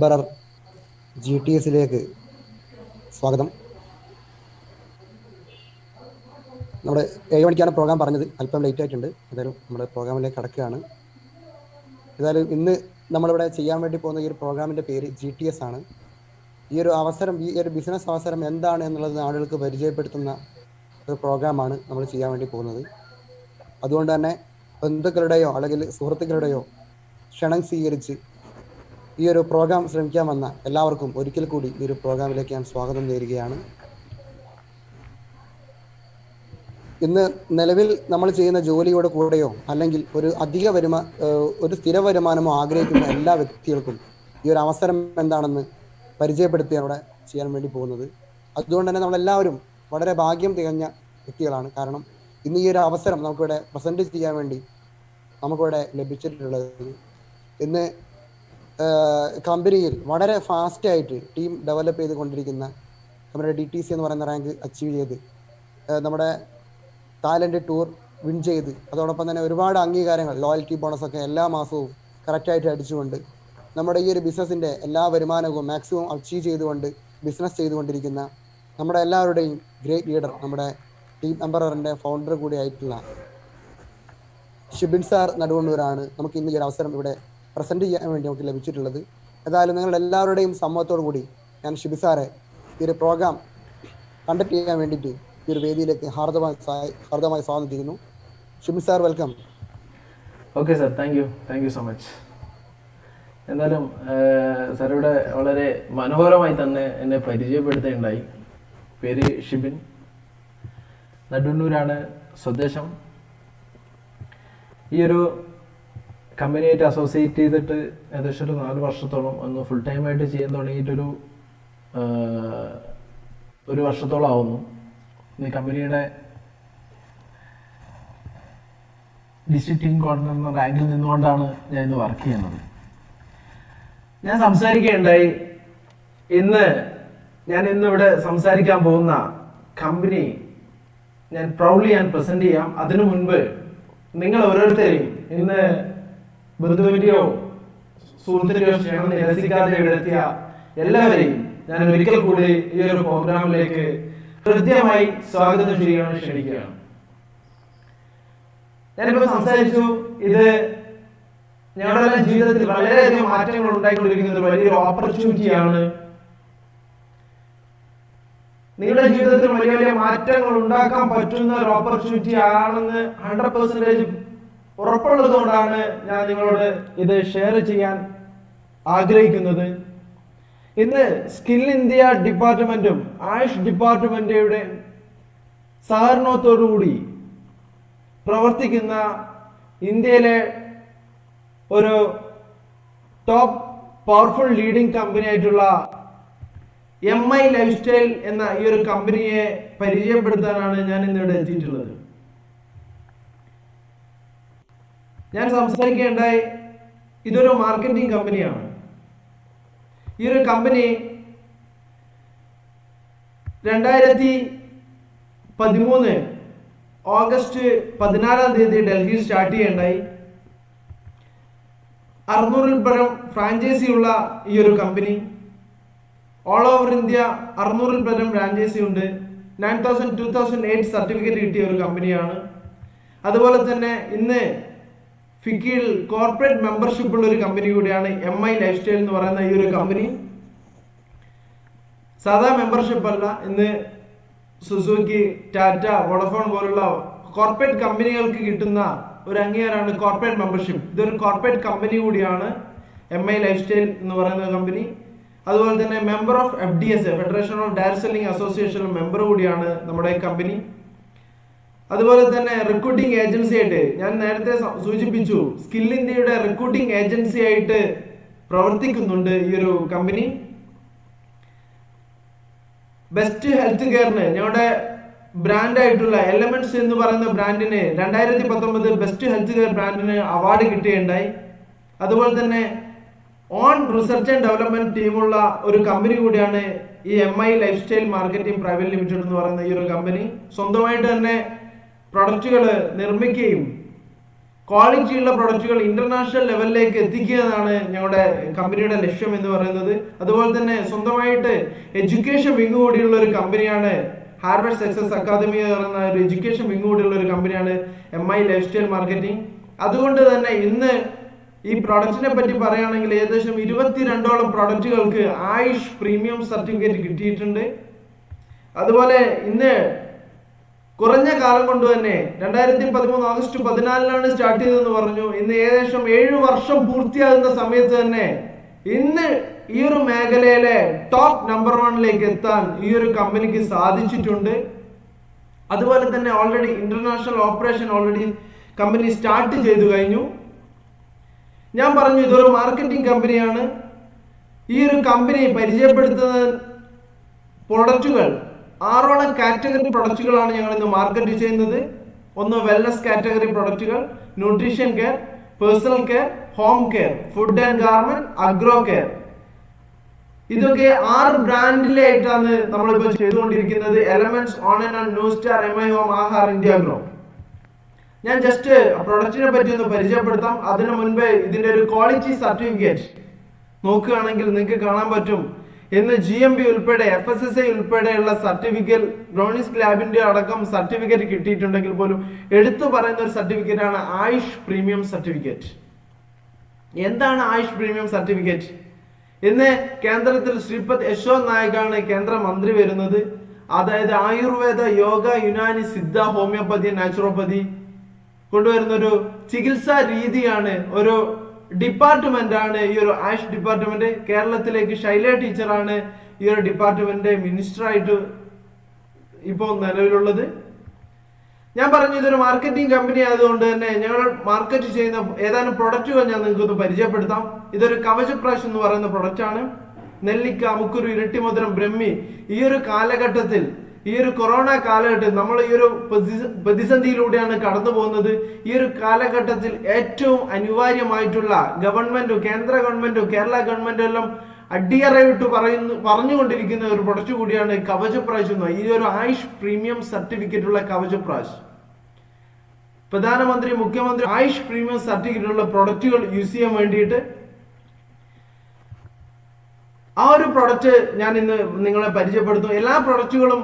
ബറർ GTSിലേക്ക് സ്വാഗതം. നമ്മുടെ 7 മണിക്കാണ് പ്രോഗ്രാം പറഞ്ഞത്, അല്പം ലേറ്റ് ആയിട്ടുണ്ട്. ഏതായാലും നമ്മുടെ പ്രോഗ്രാമിലേക്ക് കടക്കുകയാണ്. ഏതായാലും ഇന്ന് നമ്മളിവിടെ ചെയ്യാൻ വേണ്ടി പോകുന്ന ഈ ഒരു പ്രോഗ്രാമിൻ്റെ പേര് GTS ആണ്. ഈ ഒരു ബിസിനസ് അവസരം എന്താണ് എന്നുള്ളത് ആളുകൾക്ക് പരിചയപ്പെടുത്തുന്ന ഒരു പ്രോഗ്രാമാണ് നമ്മൾ ചെയ്യാൻ വേണ്ടി പോകുന്നത്. അതുകൊണ്ട് തന്നെ ബന്ധുക്കളുടെയോ അല്ലെങ്കിൽ സുഹൃത്തുക്കളുടെയോ ക്ഷണം സ്വീകരിച്ച് ഈ ഒരു പ്രോഗ്രാം ശ്രമിക്കാൻ വന്ന എല്ലാവർക്കും ഒരിക്കൽ കൂടി ഈ ഒരു പ്രോഗ്രാമിലേക്ക് ഞാൻ സ്വാഗതം നേരുകയാണ്. ഇന്ന് നിലവിൽ നമ്മൾ ചെയ്യുന്ന ജോലിയുടെ കൂടെയോ അല്ലെങ്കിൽ ഒരു സ്ഥിര വരുമാനമോ ആഗ്രഹിക്കുന്ന എല്ലാ വ്യക്തികൾക്കും ഈ ഒരു അവസരം എന്താണെന്ന് പരിചയപ്പെടുത്തിയാണ് ഇവിടെ ചെയ്യാൻ വേണ്ടി പോകുന്നത്. അതുകൊണ്ട് തന്നെ നമ്മളെല്ലാവരും വളരെ ഭാഗ്യം തികഞ്ഞ വ്യക്തികളാണ്. കാരണം ഇന്ന് ഈ ഒരു അവസരം നമുക്കിവിടെ പ്രസന്റ് ചെയ്യാൻ വേണ്ടി നമുക്കിവിടെ ലഭിച്ചിട്ടുള്ളത്. ഇന്ന് കമ്പനിയിൽ വളരെ ഫാസ്റ്റായിട്ട് ടീം ഡെവലപ്പ് ചെയ്തുകൊണ്ടിരിക്കുന്ന നമ്മുടെ DTC എന്ന് പറയുന്ന റാങ്ക് അച്ചീവ് ചെയ്ത് നമ്മുടെ തായ്ലൻഡ് ടൂർ വിൻ ചെയ്ത് അതോടൊപ്പം തന്നെ ഒരുപാട് അംഗീകാരങ്ങൾ, ലോയൽറ്റി ബോണസൊക്കെ എല്ലാ മാസവും കറക്റ്റായിട്ട് അടിച്ചുകൊണ്ട് നമ്മുടെ ഈ ഒരു ബിസിനസ്സിൻ്റെ എല്ലാ വരുമാനവും മാക്സിമം അച്ചീവ് ചെയ്തുകൊണ്ട് ബിസിനസ് ചെയ്തുകൊണ്ടിരിക്കുന്ന നമ്മുടെ എല്ലാവരുടെയും ഗ്രേറ്റ് ലീഡർ, നമ്മുടെ ടീം എംപററിൻ്റെ ഫൗണ്ടർ കൂടി ആയിട്ടുള്ള ഷിബിൻ സാർ നടുവണ്ണൂരാണ് നമുക്ക് ഇന്ന് ഈ ഒരു അവസരം ഇവിടെ പ്രസന്റ് ചെയ്യാൻ വേണ്ടി നമുക്ക് ലഭിച്ചിട്ടുള്ളത്. ഏതായാലും നിങ്ങളുടെ എല്ലാവരുടെയും സമ്മതത്തോടു കൂടി ഞാൻ ഷിബിൻ സാറെ ഈ ഒരു പ്രോഗ്രാം കണ്ടക്ട് ചെയ്യാൻ വേണ്ടിയിട്ട് ഈ ഒരു വേദിയിലേക്ക് ഹാർദമായി സ്വാഗതം ചെയ്യുന്നു. Shibin sir, welcome. Okay sir, thank you so much. എന്തായാലും സാർ ഇവിടെ വളരെ മനോഹരമായി തന്നെ എന്നെ പരിചയപ്പെടുത്തുകയുണ്ടായി. പേര് ഷിബിൻ, നടുവണ്ണൂരാണ് സ്വദേശം. ഈ ഒരു കമ്പനിയായിട്ട് അസോസിയേറ്റ് ചെയ്തിട്ട് ഏകദേശം ഒരു 4 വർഷത്തോളം ഒന്ന് ഫുൾ ടൈമായിട്ട് ചെയ്യാൻ തുടങ്ങിയിട്ടൊരു 1 വർഷത്തോളം ആവുന്നു. ഈ കമ്പനിയുടെ ഡിസ്ട്രിക്ട് ടീം കോർഡിനേറ്റർ എന്ന റാങ്കിൽ നിന്നുകൊണ്ടാണ് ഞാൻ ഇന്ന് വർക്ക് ചെയ്യുന്നത്. ഞാൻ സംസാരിക്കുകയുണ്ടായി. ഞാൻ ഇന്നിവിടെ സംസാരിക്കാൻ പോകുന്ന കമ്പനി ഞാൻ പ്രൗഡ്ലി പ്രസന്റ് ചെയ്യാം. അതിനു മുൻപ് നിങ്ങൾ ഓരോരുത്തരെയും ഇന്ന് ബന്ധുവിന്റെയോ സുഹൃത്തിന്റെയോ ക്ഷണം നിരസിക്കാതെ ഇവിടെ എത്തിയ എല്ലാവരെയും ഞാൻ ഒരിക്കൽ കൂടി ഈ ഒരു പ്രോഗ്രാമിലേക്ക് ഹൃദ്യമായി സ്വാഗതം ക്ഷണിക്കുകയാണ്. ഞാനിപ്പോ സംസാരിച്ചു, ഇത് ഞങ്ങളുടെ ജീവിതത്തിൽ വളരെയധികം മാറ്റങ്ങൾ ഉണ്ടായിക്കൊണ്ടിരിക്കുന്ന വലിയൊരു ഓപ്പർച്യൂണിറ്റിയാണ്. നിങ്ങളുടെ ജീവിതത്തിൽ വലിയ വലിയ മാറ്റങ്ങൾ ഉണ്ടാക്കാൻ പറ്റുന്ന ഒരു ഓപ്പർച്യൂണിറ്റി ആണെന്ന് 100% ഉറപ്പുള്ളത് കൊണ്ടാണ് ഞാൻ നിങ്ങളോട് ഇത് ഷെയർ ചെയ്യാൻ ആഗ്രഹിക്കുന്നത്. ഇന്ന് സ്കിൽ ഇന്ത്യ ഡിപ്പാർട്ട്മെന്റും ആയുഷ് ഡിപ്പാർട്ട്മെന്റിന്റെ സഹകരണത്തോടുകൂടി പ്രവർത്തിക്കുന്ന ഇന്ത്യയിലെ ഒരു ടോപ്പ് പവർഫുൾ ലീഡിംഗ് കമ്പനി ആയിട്ടുള്ള MI ലൈഫ് സ്റ്റൈൽ എന്ന ഈ ഒരു കമ്പനിയെ പരിചയപ്പെടുത്താനാണ് ഞാൻ ഇന്നിവിടെ എത്തിയിട്ടുള്ളത്. ഞാൻ സംസാരിക്കേണ്ടായി, ഇതൊരു മാർക്കറ്റിംഗ് കമ്പനിയാണ്. ഈ ഒരു കമ്പനി 2013 ഓഗസ്റ്റ് 14 ഡൽഹിയിൽ സ്റ്റാർട്ട് ചെയ്യേണ്ടായി. 600-ൽ പരം ഫ്രാഞ്ചൈസി ഉള്ള ഈ ഒരു കമ്പനി ഓൾ ഓവർ ഇന്ത്യ 600-ൽ പരം ഫ്രാഞ്ചൈസി ഉണ്ട്. 9000 2008 സർട്ടിഫിക്കറ്റ് കിട്ടിയ ഒരു കമ്പനിയാണ്. അതുപോലെ തന്നെ ഇന്ന് ഫിക്കിയിൽ കോർപ്പറേറ്റ് മെമ്പർഷിപ്പ് ഉള്ള ഒരു കമ്പനി കൂടിയാണ് MI ലൈഫ് സ്റ്റൈൽ എന്ന് പറയുന്ന ഈ ഒരു കമ്പനി. സാധാ മെമ്പർഷിപ്പ് അല്ല, ഇന്ന് സുസുക്കി, ടാറ്റ, വോഡഫോൺ പോലുള്ള കോർപ്പറേറ്റ് കമ്പനികൾക്ക് കിട്ടുന്ന ഒരു അംഗീകാരമാണ് കോർപ്പറേറ്റ് മെമ്പർഷിപ്പ്. ഇതൊരു കോർപ്പറേറ്റ് കമ്പനി കൂടിയാണ് MI ലൈഫ് സ്റ്റൈൽ എന്ന് പറയുന്ന കമ്പനി. അതുപോലെ തന്നെ member of FDS, federation of direct selling association member കൂടിയാണ് നമ്മുടെ കമ്പനി. അതുപോലെ തന്നെ റിക്രൂട്ടിംഗ് ഏജൻസി ആയിട്ട് ഞാൻ നേരത്തെ സൂചിപ്പിച്ചു, സ്കിൽ ഇന്ത്യയുടെ റിക്രൂട്ടിംഗ് ഏജൻസി ആയിട്ട് പ്രവർത്തിക്കുന്നുണ്ട് ഈ ഒരു കമ്പനി. ബെസ്റ്റ് ഹെൽത്ത് കെയറിന് ഞങ്ങളുടെ ബ്രാൻഡായിട്ടുള്ള എലമെന്റ്സ് എന്ന് പറയുന്ന ബ്രാൻഡിന് 2019 ബെസ്റ്റ് ഹെൽത്ത് കെയർ ബ്രാൻഡിന് അവാർഡ് കിട്ടുകയുണ്ടായി. അതുപോലെ തന്നെ ഓൺ റിസർച്ച് ആൻഡ് ഡെവലപ്മെന്റ് ടീമുള്ള ഒരു കമ്പനി കൂടിയാണ് ഈ MI life style marketing private limited എന്ന് പറയുന്ന ഈ ഒരു കമ്പനി. സ്വന്തമായിട്ട് തന്നെ പ്രൊഡക്റ്റുകൾ നിർമ്മിക്കുകയും ക്വാളിറ്റിയുള്ള പ്രൊഡക്റ്റുകൾ ഇന്റർനാഷണൽ ലെവലിലേക്ക് എത്തിക്കുക എന്നാണ് ഞങ്ങളുടെ കമ്പനിയുടെ ലക്ഷ്യം എന്ന് പറയുന്നത്. അതുപോലെ തന്നെ സ്വന്തമായിട്ട് എഡ്യൂക്കേഷൻ വിങ് കൂടിയുള്ള ഒരു കമ്പനിയാണ് ഹാർവേഡ് സക്സസ് അക്കാദമി എന്ന് പറയുന്ന ഒരു എഡ്യൂക്കേഷൻ വിങ് കൂടിയുള്ള ഒരു കമ്പനിയാണ് MI ലൈഫ് സ്റ്റൈൽ മാർക്കറ്റിംഗ്. അതുകൊണ്ട് തന്നെ ഇന്ന് ഈ പ്രൊഡക്റ്റിനെ പറ്റി പറയുകയാണെങ്കിൽ ഏകദേശം 22ഓളം പ്രൊഡക്റ്റുകൾക്ക് ആയുഷ് പ്രീമിയം സർട്ടിഫിക്കറ്റ് കിട്ടിയിട്ടുണ്ട്. അതുപോലെ ഇന്ന് കുറഞ്ഞ കാലം കൊണ്ട് തന്നെ 2013 ഓഗസ്റ്റ് 14 സ്റ്റാർട്ട് ചെയ്തതെന്ന് പറഞ്ഞു. ഇന്ന് ഏകദേശം 7 വർഷം പൂർത്തിയാകുന്ന സമയത്ത് തന്നെ ഇന്ന് ഈ ഒരു മേഖലയിലെ ടോപ്പ് നമ്പർ 1 എത്താൻ ഈ ഒരു കമ്പനിക്ക് സാധിച്ചിട്ടുണ്ട്. അതുപോലെ തന്നെ already international operation already company start ചെയ്തു കഴിഞ്ഞു. ഞാൻ പറഞ്ഞു ഇതൊരു മാർക്കറ്റിംഗ് കമ്പനിയാണ്. ഈ ഒരു കമ്പനി പരിചയപ്പെടുത്തുന്ന പ്രൊഡക്റ്റുകൾ 6ഓളം കാറ്റഗറി പ്രൊഡക്റ്റുകളാണ് ഞങ്ങൾ ഇന്ന് മാർക്കറ്റ് ചെയ്യുന്നത്. ഒന്ന് വെൽനസ് കാറ്റഗറി പ്രൊഡക്റ്റുകൾ, nutrition care, personal care, home care, food and garment, agro care. ഇതൊക്കെ 6 ബ്രാൻഡിലായിട്ടാണ് നമ്മളിപ്പോൾ ചെയ്തുകൊണ്ടിരിക്കുന്നത്. Elements, on and new star, MI home, Aahar, India grow. ഞാൻ ജസ്റ്റ് പ്രൊഡക്റ്റിനെ പറ്റി ഒന്ന് പരിചയപ്പെടുത്താം. അതിനു മുൻപ് ഇതിന്റെ ഒരു ക്വാളിറ്റി സർട്ടിഫിക്കറ്റ് നോക്കുകയാണെങ്കിൽ നിങ്ങൾക്ക് കാണാൻ പറ്റും. ഇന്ന് GMB ഉൾപ്പെടെ FSSAI ഉൾപ്പെടെയുള്ള സർട്ടിഫിക്കറ്റ്, ബ്രൗണീസ് ലാബിന്റെ അടക്കം സർട്ടിഫിക്കറ്റ് കിട്ടിയിട്ടുണ്ടെങ്കിൽ പോലും എടുത്തു പറയുന്ന ഒരു സർട്ടിഫിക്കറ്റ് ആണ് ആയുഷ് പ്രീമിയം സർട്ടിഫിക്കറ്റ്. എന്താണ് ആയുഷ് പ്രീമിയം സർട്ടിഫിക്കറ്റ്? ഇന്ന് കേന്ദ്രത്തിൽ ശ്രീപദ് യശോ നായിക്കാണ് കേന്ദ്രമന്ത്രി വരുന്നത്. അതായത് ആയുർവേദ, യോഗ, യുനാനി, സിദ്ധ, ഹോമിയോപ്പതി, നാച്ചുറോപ്പതി കൊണ്ടുവരുന്ന ഒരു ചികിത്സാ രീതിയാണ്, ഒരു ഡിപ്പാർട്ട്മെന്റ് ആണ് ഈ ഒരു ആയുഷ് ഡിപ്പാർട്ട്മെന്റ്. കേരളത്തിലേക്ക് ശൈല ടീച്ചറാണ് ഈ ഒരു ഡിപ്പാർട്ട്മെന്റ് മിനിസ്റ്റർ ആയിട്ട് ഇപ്പോൾ നിലവിലുള്ളത്. ഞാൻ പറഞ്ഞു ഇതൊരു മാർക്കറ്റിംഗ് കമ്പനി ആയതുകൊണ്ട് തന്നെ ഞങ്ങൾ മാർക്കറ്റ് ചെയ്യുന്ന ഏതാനും പ്രൊഡക്റ്റുകൾ ഞാൻ നിങ്ങൾക്ക് പരിചയപ്പെടുത്താം. ഇതൊരു കവചപ്രാശ് എന്ന് പറയുന്ന പ്രൊഡക്റ്റ് ആണ്. നെല്ലിക്ക, മുക്കുരു, ഇരട്ടിമധുരം, ബ്രഹ്മി. ഈ ഒരു കാലഘട്ടത്തിൽ, ഈ ഒരു കൊറോണ കാലഘട്ടത്തിൽ നമ്മൾ ഈ ഒരു പ്രതിസന്ധിയിലൂടെയാണ് കടന്നു പോകുന്നത്. ഈ ഒരു കാലഘട്ടത്തിൽ ഏറ്റവും അനിവാര്യമായിട്ടുള്ള ഗവൺമെന്റും, കേന്ദ്ര ഗവൺമെന്റും കേരള ഗവൺമെന്റും എല്ലാം അടിയറവിട്ട് പറഞ്ഞുകൊണ്ടിരിക്കുന്ന ഒരു പ്രൊഡക്റ്റ് കൂടിയാണ് കവചപ്രാശ് എന്ന്. ഈ ഒരു ആയുഷ് പ്രീമിയം സർട്ടിഫിക്കറ്റ് ഉള്ള കവചപ്രാശ് പ്രധാനമന്ത്രി, മുഖ്യമന്ത്രി ആയുഷ് പ്രീമിയം സർട്ടിഫിക്കറ്റ് ഉള്ള പ്രൊഡക്റ്റുകൾ യൂസ് ചെയ്യാൻ വേണ്ടിയിട്ട് ആ ഒരു പ്രൊഡക്റ്റ് ഞാൻ ഇന്ന് നിങ്ങളെ പരിചയപ്പെടുത്തും. എല്ലാ പ്രൊഡക്റ്റുകളും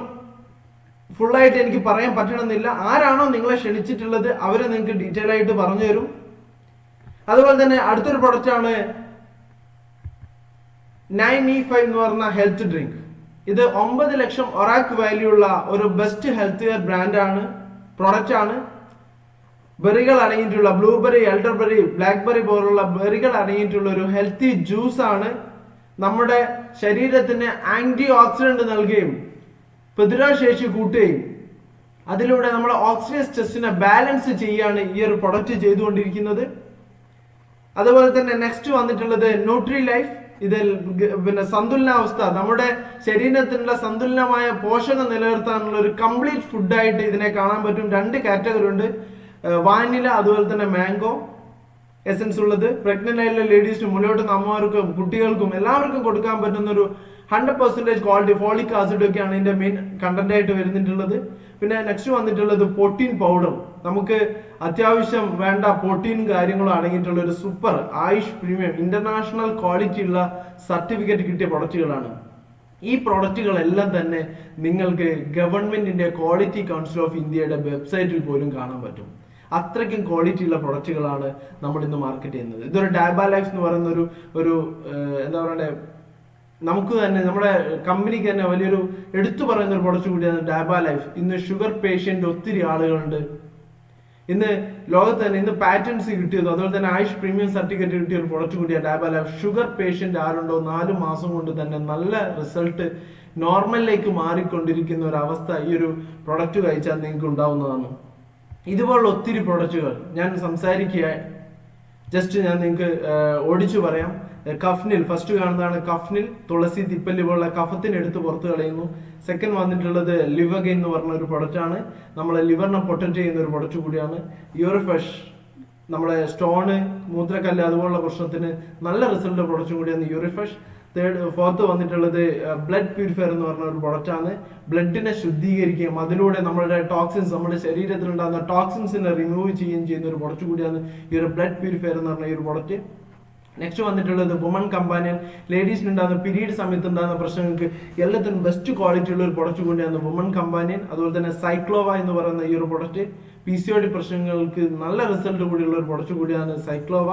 ഫുള്ളായിട്ട് എനിക്ക് പറയാൻ പറ്റണമെന്നില്ല. ആരാണോ നിങ്ങളെ ക്ഷണിച്ചിട്ടുള്ളത് അവരെ നിങ്ങൾക്ക് ഡീറ്റെയിൽ ആയിട്ട് പറഞ്ഞു തരും. അതുപോലെ തന്നെ അടുത്തൊരു പ്രൊഡക്റ്റ് ആണ് 9E5 എന്ന് പറഞ്ഞ ഹെൽത്ത് ഡ്രിങ്ക്. ഇത് 9 ലക്ഷം ഒറാക്ക് വാല്യൂ ഉള്ള ഒരു ബെസ്റ്റ് ഹെൽത്ത് കെയർ ബ്രാൻഡാണ്, പ്രൊഡക്റ്റ് ആണ്. ബെറികൾ അടങ്ങിയിട്ടുള്ള ബ്ലൂബെറി, എൽഡർബെറി, ബ്ലാക്ക്ബെറി പോലുള്ള ബെറികൾ അടങ്ങിയിട്ടുള്ള ഒരു ഹെൽത്തി ജ്യൂസ് ആണ്. നമ്മുടെ ശരീരത്തിന് ആന്റി ഓക്സിഡന്റ് നൽകുകയും പ്രതിരോധ ശേഷി കൂട്ടുകയും അതിലൂടെ നമ്മുടെ ഓക്സിജൻ ടെസ്റ്റിനെ ബാലൻസ് ചെയ്യാണ് ഈ ഒരു പ്രൊഡക്റ്റ് ചെയ്തുകൊണ്ടിരിക്കുന്നത്. അതുപോലെ തന്നെ നെക്സ്റ്റ് വന്നിട്ടുള്ളത് ന്യൂട്രി ലൈഫ്. ഇതിൽ പിന്നെ സന്തുലനാവസ്ഥ, നമ്മുടെ ശരീരത്തിനുള്ള സന്തുലനമായ പോഷകം നിലനിർത്താനുള്ള ഒരു കംപ്ലീറ്റ് ഫുഡായിട്ട് ഇതിനെ കാണാൻ പറ്റും. 2 കാറ്റഗറി ഉണ്ട്, വാനില അതുപോലെ തന്നെ മാംഗോ എസൻസ് ഉള്ളത്. പ്രഗ്നന്റ് ആയിട്ടുള്ള ലേഡീസിനും മുന്നോട്ടുന്ന അമ്മമാർക്കും കുട്ടികൾക്കും എല്ലാവർക്കും കൊടുക്കാൻ പറ്റുന്ന ഒരു 100% ക്വാളിറ്റി ഫോളിക് ആസിഡ് ഒക്കെയാണ് ഇതിന്റെ മെയിൻ കണ്ടന്റ് ആയിട്ട് വരുന്നിട്ടുള്ളത്. പിന്നെ നെക്സ്റ്റ് വന്നിട്ടുള്ളത് പ്രോട്ടീൻ പൗഡർ. നമുക്ക് അത്യാവശ്യം വേണ്ട പ്രോട്ടീനും കാര്യങ്ങളും അടങ്ങിയിട്ടുള്ള ഒരു super Ayush premium international quality ഉള്ള സർട്ടിഫിക്കറ്റ് കിട്ടിയ പ്രൊഡക്റ്റുകളാണ്. ഈ പ്രൊഡക്റ്റുകളെല്ലാം തന്നെ നിങ്ങൾക്ക് ഗവൺമെന്റിന്റെ ക്വാളിറ്റി കൗൺസിൽ ഓഫ് ഇന്ത്യയുടെ വെബ്സൈറ്റിൽ പോലും കാണാൻ പറ്റും. അത്രയ്ക്കും ക്വാളിറ്റി ഉള്ള പ്രൊഡക്റ്റുകളാണ് നമ്മൾ ഇന്ന് മാർക്കറ്റ് ചെയ്യുന്നത്. ഇതൊരു ഡാബ ലൈഫ് എന്ന് പറയുന്ന ഒരു എന്താ പറയണ്ടേ, നമുക്ക് തന്നെ നമ്മുടെ കമ്പനിക്ക് തന്നെ വലിയൊരു എടുത്തു പറയുന്ന ഒരു പ്രൊഡക്റ്റ് കൂടിയാണ് ഡാബ ലൈഫ്. ഇന്ന് ഷുഗർ പേഷ്യന്റ് ഒത്തിരി ആളുകളുണ്ട്. ഇന്ന് ലോകത്ത് തന്നെ ഇന്ന് പാറ്റൻസ് കിട്ടിയതും അതുപോലെ തന്നെ ആയുഷ് പ്രീമിയം സർട്ടിഫിക്കറ്റ് കിട്ടിയ ഒരു പ്രൊഡക്റ്റ് കൂടിയാണ് ഡാബ ലൈഫ്. ഷുഗർ പേഷ്യന്റ് ആരുണ്ടോ 4 മാസം കൊണ്ട് തന്നെ നല്ല റിസൾട്ട് നോർമലിലേക്ക് മാറിക്കൊണ്ടിരിക്കുന്ന ഒരു അവസ്ഥ ഈ ഒരു പ്രൊഡക്റ്റ് കഴിച്ചാൽ നിങ്ങൾക്ക് ഉണ്ടാവുന്നതാണ്. ഇതുപോലുള്ള ഒത്തിരി പ്രൊഡക്റ്റുകൾ ഞാൻ സംസാരിക്കുക, ജസ്റ്റ് ഞാൻ നിങ്ങൾക്ക് ഓടിച്ചു പറയാം. കഫ്നിൽ ഫസ്റ്റ് കാണുന്നതാണ് കഫ്നിൽ, തുളസി, തിപ്പല്ലി പോലുള്ള കഫത്തിന് എടുത്ത് പുറത്ത് കളയുന്നു. സെക്കൻഡ് വന്നിട്ടുള്ളത് ലിവഗെയിൻ എന്ന് പറഞ്ഞ ഒരു പ്രൊഡക്റ്റ് ആണ്. നമ്മളെ ലിവറിനെ പ്രൊട്ടക്ട് ചെയ്യുന്ന ഒരു പ്രൊഡക്റ്റ് കൂടിയാണ്. യൂറിഫ്രഷ്, നമ്മുടെ സ്റ്റോണ്, മൂത്രക്കല്ല് അതുപോലുള്ള പ്രശ്നത്തിന് നല്ല റിസൾട്ട് പ്രൊഡക്റ്റ് കൂടിയാണ് യൂറിഫ്രഷ്. ഫോർത്ത് വന്നിട്ടുള്ളത് ബ്ലഡ് പ്യൂരിഫയർ എന്ന് പറഞ്ഞ ഒരു പ്രൊഡക്റ്റ് ആണ്. ബ്ലഡിനെ ശുദ്ധീകരിക്കുകയും അതിലൂടെ നമ്മുടെ ടോക്സിൻസ്, നമ്മുടെ ശരീരത്തിൽ ഉണ്ടാകുന്ന ടോക്സിൻസിനെ റിമൂവ് ചെയ്യുകയും ചെയ്യുന്ന ഒരു പ്രൊഡക്റ്റ് കൂടിയാണ് ഈ ഒരു ബ്ലഡ് പ്യൂരിഫയർ എന്ന് പറഞ്ഞ ഈ ഒരു പ്രൊഡക്റ്റ്. നെക്സ്റ്റ് വന്നിട്ടുള്ളത് വുമൺ കമ്പാനിയൻ. ലേഡീസിന് ഉണ്ടാകുന്ന പീരീഡ് സമയത്ത് ഉണ്ടാകുന്ന പ്രശ്നങ്ങൾക്ക് എല്ലാത്തിനും ബെസ്റ്റ് ക്വാളിറ്റി ഉള്ള ഒരു പ്രൊഡക്റ്റ് കൂടിയാണ് വുമൺ കമ്പാനിയൻ. അതുപോലെ തന്നെ സൈക്ലോവ എന്ന് പറയുന്ന ഈ ഒരു പ്രൊഡക്റ്റ് PCOD പ്രശ്നങ്ങൾക്ക് നല്ല റിസൾട്ട് കൂടിയുള്ള ഒരു പ്രൊഡക്റ്റ് കൂടിയാണ് സൈക്ലോവ.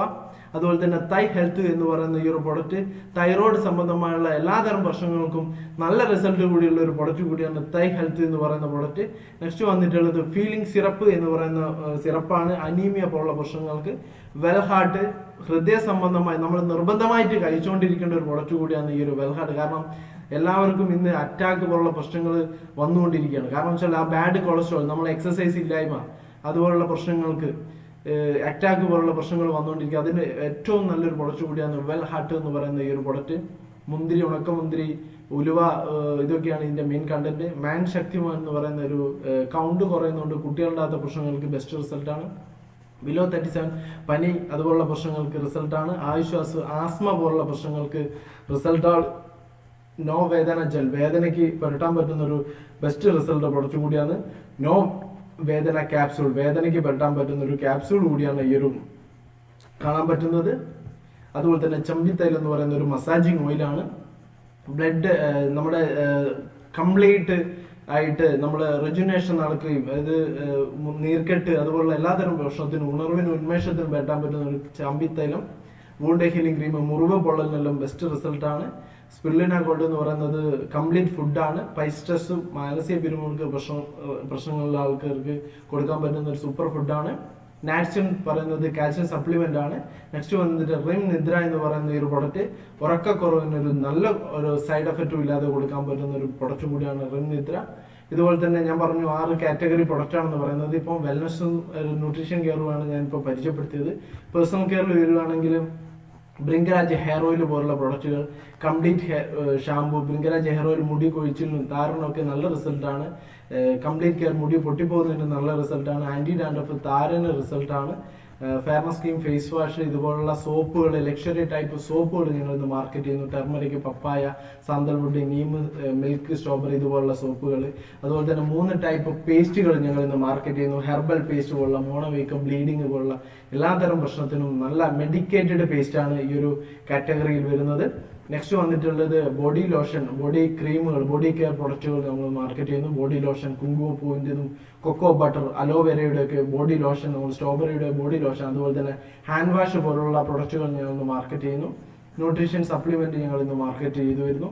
അതുപോലെ തന്നെ തൈ ഹെൽത്ത് എന്ന് പറയുന്ന ഈ ഒരു പ്രൊഡക്റ്റ് തൈറോയ്ഡ് സംബന്ധമായുള്ള എല്ലാതരം പ്രശ്നങ്ങൾക്കും നല്ല റിസൾട്ട് കൂടിയുള്ള ഒരു പ്രൊഡക്റ്റ് കൂടിയാണ് തൈ ഹെൽത്ത് എന്ന് പറയുന്ന പ്രൊഡക്റ്റ്. നെക്സ്റ്റ് വന്നിട്ടുള്ളത് ഫീലിംഗ് സിറപ്പ് എന്ന് പറയുന്ന സിറപ്പാണ്. അനീമിയ പോലുള്ള പ്രശ്നങ്ങൾക്ക്, വെൽഹാർട്ട്, ഹൃദയ സംബന്ധമായി നമ്മൾ നിർബന്ധമായിട്ട് കഴിച്ചുകൊണ്ടിരിക്കേണ്ട ഒരു പ്രൊഡക്റ്റ് കൂടിയാണ് ഈ ഒരു വെൽഹാർട്ട്. കാരണം എല്ലാവർക്കും ഇന്ന് അറ്റാക്ക് പോലുള്ള പ്രശ്നങ്ങൾ വന്നുകൊണ്ടിരിക്കുകയാണ്. കാരണം വെച്ചാൽ ആ ബാഡ് കൊളസ്ട്രോൾ, നമ്മൾ എക്സസൈസ് ഇല്ലായ്മ, അതുപോലുള്ള പ്രശ്നങ്ങൾക്ക്, അറ്റാക്ക് പോലുള്ള പ്രശ്നങ്ങൾ വന്നുകൊണ്ടിരിക്കുക. അതിന് ഏറ്റവും നല്ലൊരു പ്രൊഡക്റ്റ് കൂടിയാണ് വെൽഹാർട്ട് എന്ന് പറയുന്ന ഈ ഒരു പ്രൊഡക്റ്റ്. മുന്തിരി, ഉണക്കമുന്തിരി, ഉലുവ, ഇതൊക്കെയാണ് ഇതിന്റെ മെയിൻ കണ്ടന്റ്. മാൻ ശക്തിമാൻ എന്ന് പറയുന്ന ഒരു കൗണ്ട് കുറയുന്നതുകൊണ്ട് കുട്ടികളുണ്ടാത്ത പ്രശ്നങ്ങൾക്ക് ബെസ്റ്റ് റിസൾട്ടാണ്. ബിലോ 37 പനി അതുപോലുള്ള പ്രശ്നങ്ങൾക്ക് റിസൾട്ടാണ്. ആശ്വാസ്, ആസ്മ പോലുള്ള പ്രശ്നങ്ങൾക്ക് റിസൾട്ടാണ്. നോ വേദന ജെൽ, വേദനയ്ക്ക് പുരട്ടാൻ പറ്റുന്ന ഒരു ബെസ്റ്റ് റിസൾട്ട് പ്രൊഡക്റ്റ് കൂടിയാണ്. നോ വേദന ക്യാപ്സൂൾ, വേദനയ്ക്ക് പുരട്ടാൻ പറ്റുന്ന ഒരു ക്യാപ്സൂൾ കൂടിയാണ് ഈ ഒരു കാണാൻ പറ്റുന്നത്. അതുപോലെ തന്നെ ചമ്പിത്തൈൽ എന്ന് പറയുന്ന ഒരു മസാജിങ് ഓയിലാണ്. ബ്ലഡ് നമ്മുടെ കംപ്ലീറ്റ് ആയിട്ട് നമ്മൾ റെജുനേഷൻ നടക്കുകയും, അതായത് നീർക്കെട്ട് അതുപോലുള്ള എല്ലാതരം പ്രശ്നത്തിനും ഉണർവിനും ഉന്മേഷത്തിനും പറ്റാൻ പറ്റുന്ന ഒരു ചാമ്പിത്തൈലം. വൂണ്ട് ഹീലിംഗ് ക്രീം, മുറിവ് പൊള്ളലിനെല്ലാം ബെസ്റ്റ് റിസൾട്ടാണ്. സ്പിരുലിന ഗോൾഡ് എന്ന് പറയുന്നത് കംപ്ലീറ്റ് ഫുഡാണ്. പൈസ്ട്രെസ്സും മാനസിക പിരിമുറുക്ക് പ്രശ്നങ്ങളുള്ള ആൾക്കാർക്ക് കൊടുക്കാൻ പറ്റുന്ന ഒരു സൂപ്പർ ഫുഡാണ്. നാറ്റ്സിൻ പറയുന്നത് കാൽസ്യം സപ്ലിമെന്റ് ആണ്. നെക്സ്റ്റ് വന്നിട്ട് റിം നിദ്ര എന്ന് പറയുന്ന ഈ ഒരു പ്രൊഡക്റ്റ് ഉറക്കക്കുറവിന് ഒരു നല്ല ഒരു സൈഡ് എഫക്റ്റും ഇല്ലാതെ കൊടുക്കാൻ പറ്റുന്ന ഒരു പ്രൊഡക്റ്റ് കൂടിയാണ് റിം നിദ്ര. ഇതുപോലെ തന്നെ ഞാൻ പറഞ്ഞു 6 കാറ്റഗറി പ്രൊഡക്റ്റ് ആണെന്ന് പറയുന്നത്. ഇപ്പം വെൽനസും ന്യൂട്രീഷൻ കെയറുമാണ് ഞാനിപ്പോൾ പരിചയപ്പെടുത്തിയത്. പേഴ്സണൽ കെയറിൽ വരികയാണെങ്കിലും ബ്രിങ്കരാജ് ഹെയർ ഓയിൽ പോലുള്ള പ്രൊഡക്റ്റുകൾ, complete shampoo, bhringraj hair oil മുടി കൊഴിച്ചിലും താരനൊക്കെ നല്ല റിസൾട്ടാണ്. കംപ്ലീറ്റ് കെയർ, മുടി പൊട്ടിപ്പോകുന്നതിന് നല്ല റിസൾട്ടാണ്. ആന്റി ഡാൻഡ്രഫ്, താരന് റിസൾട്ടാണ്. ഫെയർനെസ് ക്രീം, ഫേസ് വാഷ്, ഇതുപോലുള്ള സോപ്പുകൾ, ലക്ഷറി ടൈപ്പ് സോപ്പുകൾ ഞങ്ങൾ ഇന്ന് മാർക്കറ്റ് ചെയ്യുന്നു. ടെർമറിക്, പപ്പായ, സാന്തൽവുഡ്, നീം, മിൽക്ക്, സ്ട്രോബെറി ഇതുപോലുള്ള സോപ്പുകൾ. അതുപോലെ തന്നെ 3 ടൈപ്പ് പേസ്റ്റുകൾ ഞങ്ങൾ ഇന്ന് മാർക്കറ്റ് ചെയ്യുന്നു. ഹെർബൽ പേസ്റ്റ് പോലുള്ള, മോണോവീക്കം, ബ്ലീഡിങ് പോലുള്ള എല്ലാതരം പ്രശ്നത്തിനും നല്ല മെഡിക്കേറ്റഡ് പേസ്റ്റ് ആണ് ഈ ഒരു കാറ്റഗറിയിൽ വരുന്നത്. നെക്സ്റ്റ് വന്നിട്ടുള്ളത് ബോഡി ലോഷൻ, ബോഡി ക്രീമുകൾ, ബോഡി കെയർ പ്രൊഡക്റ്റുകൾ നമ്മൾ മാർക്കറ്റ് ചെയ്യുന്നു. ബോഡി ലോഷൻ, കുങ്കുമപ്പൂവിൻ്റെതും കൊക്കോ ബട്ടർ, അലോവേരയുടെ ഒക്കെ ബോഡി ലോഷൻ, നമ്മൾ സ്ട്രോബെറിയുടെ ബോഡി ലോഷൻ, അതുപോലെ തന്നെ ഹാൻഡ് വാഷ് പോലുള്ള പ്രൊഡക്റ്റുകൾ ഞങ്ങൾ ഇന്ന് മാർക്കറ്റ് ചെയ്യുന്നു. ന്യൂട്രീഷൻ സപ്ലിമെന്റ് ഞങ്ങൾ ഇന്ന് മാർക്കറ്റ് ചെയ്തു വരുന്നു.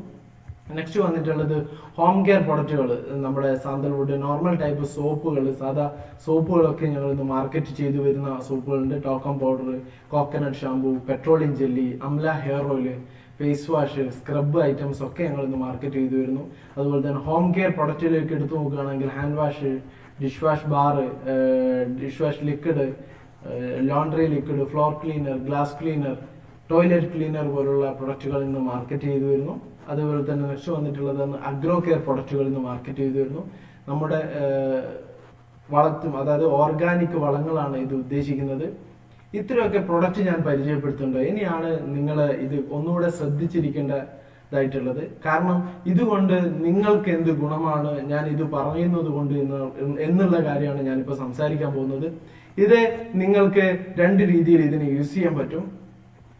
നെക്സ്റ്റ് വന്നിട്ടുള്ളത് ഹോം കെയർ പ്രൊഡക്റ്റുകൾ, നമ്മുടെ സാന്തൽവുഡ്, നോർമൽ ടൈപ്പ് സോപ്പുകൾ, സാധാ സോപ്പുകളൊക്കെ ഞങ്ങൾ ഇന്ന് മാർക്കറ്റ് ചെയ്തു വരുന്ന സോപ്പുകളുണ്ട്. Talcum powder, coconut shampoo, petroleum jelly, amla hair oil, face wash, scrub items ഒക്കെ ഞങ്ങൾ ഇന്ന് മാർക്കറ്റ് ചെയ്തു വരുന്നു. അതുപോലെ തന്നെ ഹോം കെയർ പ്രൊഡക്റ്റിലേക്ക് എടുത്തു നോക്കുകയാണെങ്കിൽ hand wash, dish wash bar, dish wash liquid, laundry liquid, floor cleaner, glass cleaner, toilet cleaner പോലുള്ള പ്രൊഡക്റ്റുകൾ ഇന്ന് മാർക്കറ്റ് ചെയ്തു വരുന്നു. അതുപോലെ തന്നെ നെക്സ്റ്റ് വന്നിട്ടുള്ളത് അഗ്രോ കെയർ പ്രൊഡക്റ്റുകൾ ഇന്ന് മാർക്കറ്റ് ചെയ്തു വരുന്നു. നമ്മുടെ വളത്തും, അതായത് ഓർഗാനിക് വളങ്ങളാണ് ഇത് ഉദ്ദേശിക്കുന്നത്. ഇത്രയൊക്കെ പ്രൊഡക്റ്റ് ഞാൻ പരിചയപ്പെടുത്തുന്നുണ്ട്. ഇനിയാണ് നിങ്ങൾ ഇത് ഒന്നുകൂടെ ശ്രദ്ധിച്ചിരിക്കേണ്ടതായിട്ടുള്ളത്. കാരണം ഇതുകൊണ്ട് നിങ്ങൾക്ക് എന്ത് ഗുണമാണ് ഞാൻ ഇത് പറയുന്നത് കൊണ്ട് എന്നുള്ള കാര്യമാണ് ഞാനിപ്പോൾ സംസാരിക്കാൻ പോകുന്നത്. ഇത് നിങ്ങൾക്ക് 2 രീതിയിൽ ഇതിനെ യൂസ് ചെയ്യാൻ പറ്റും.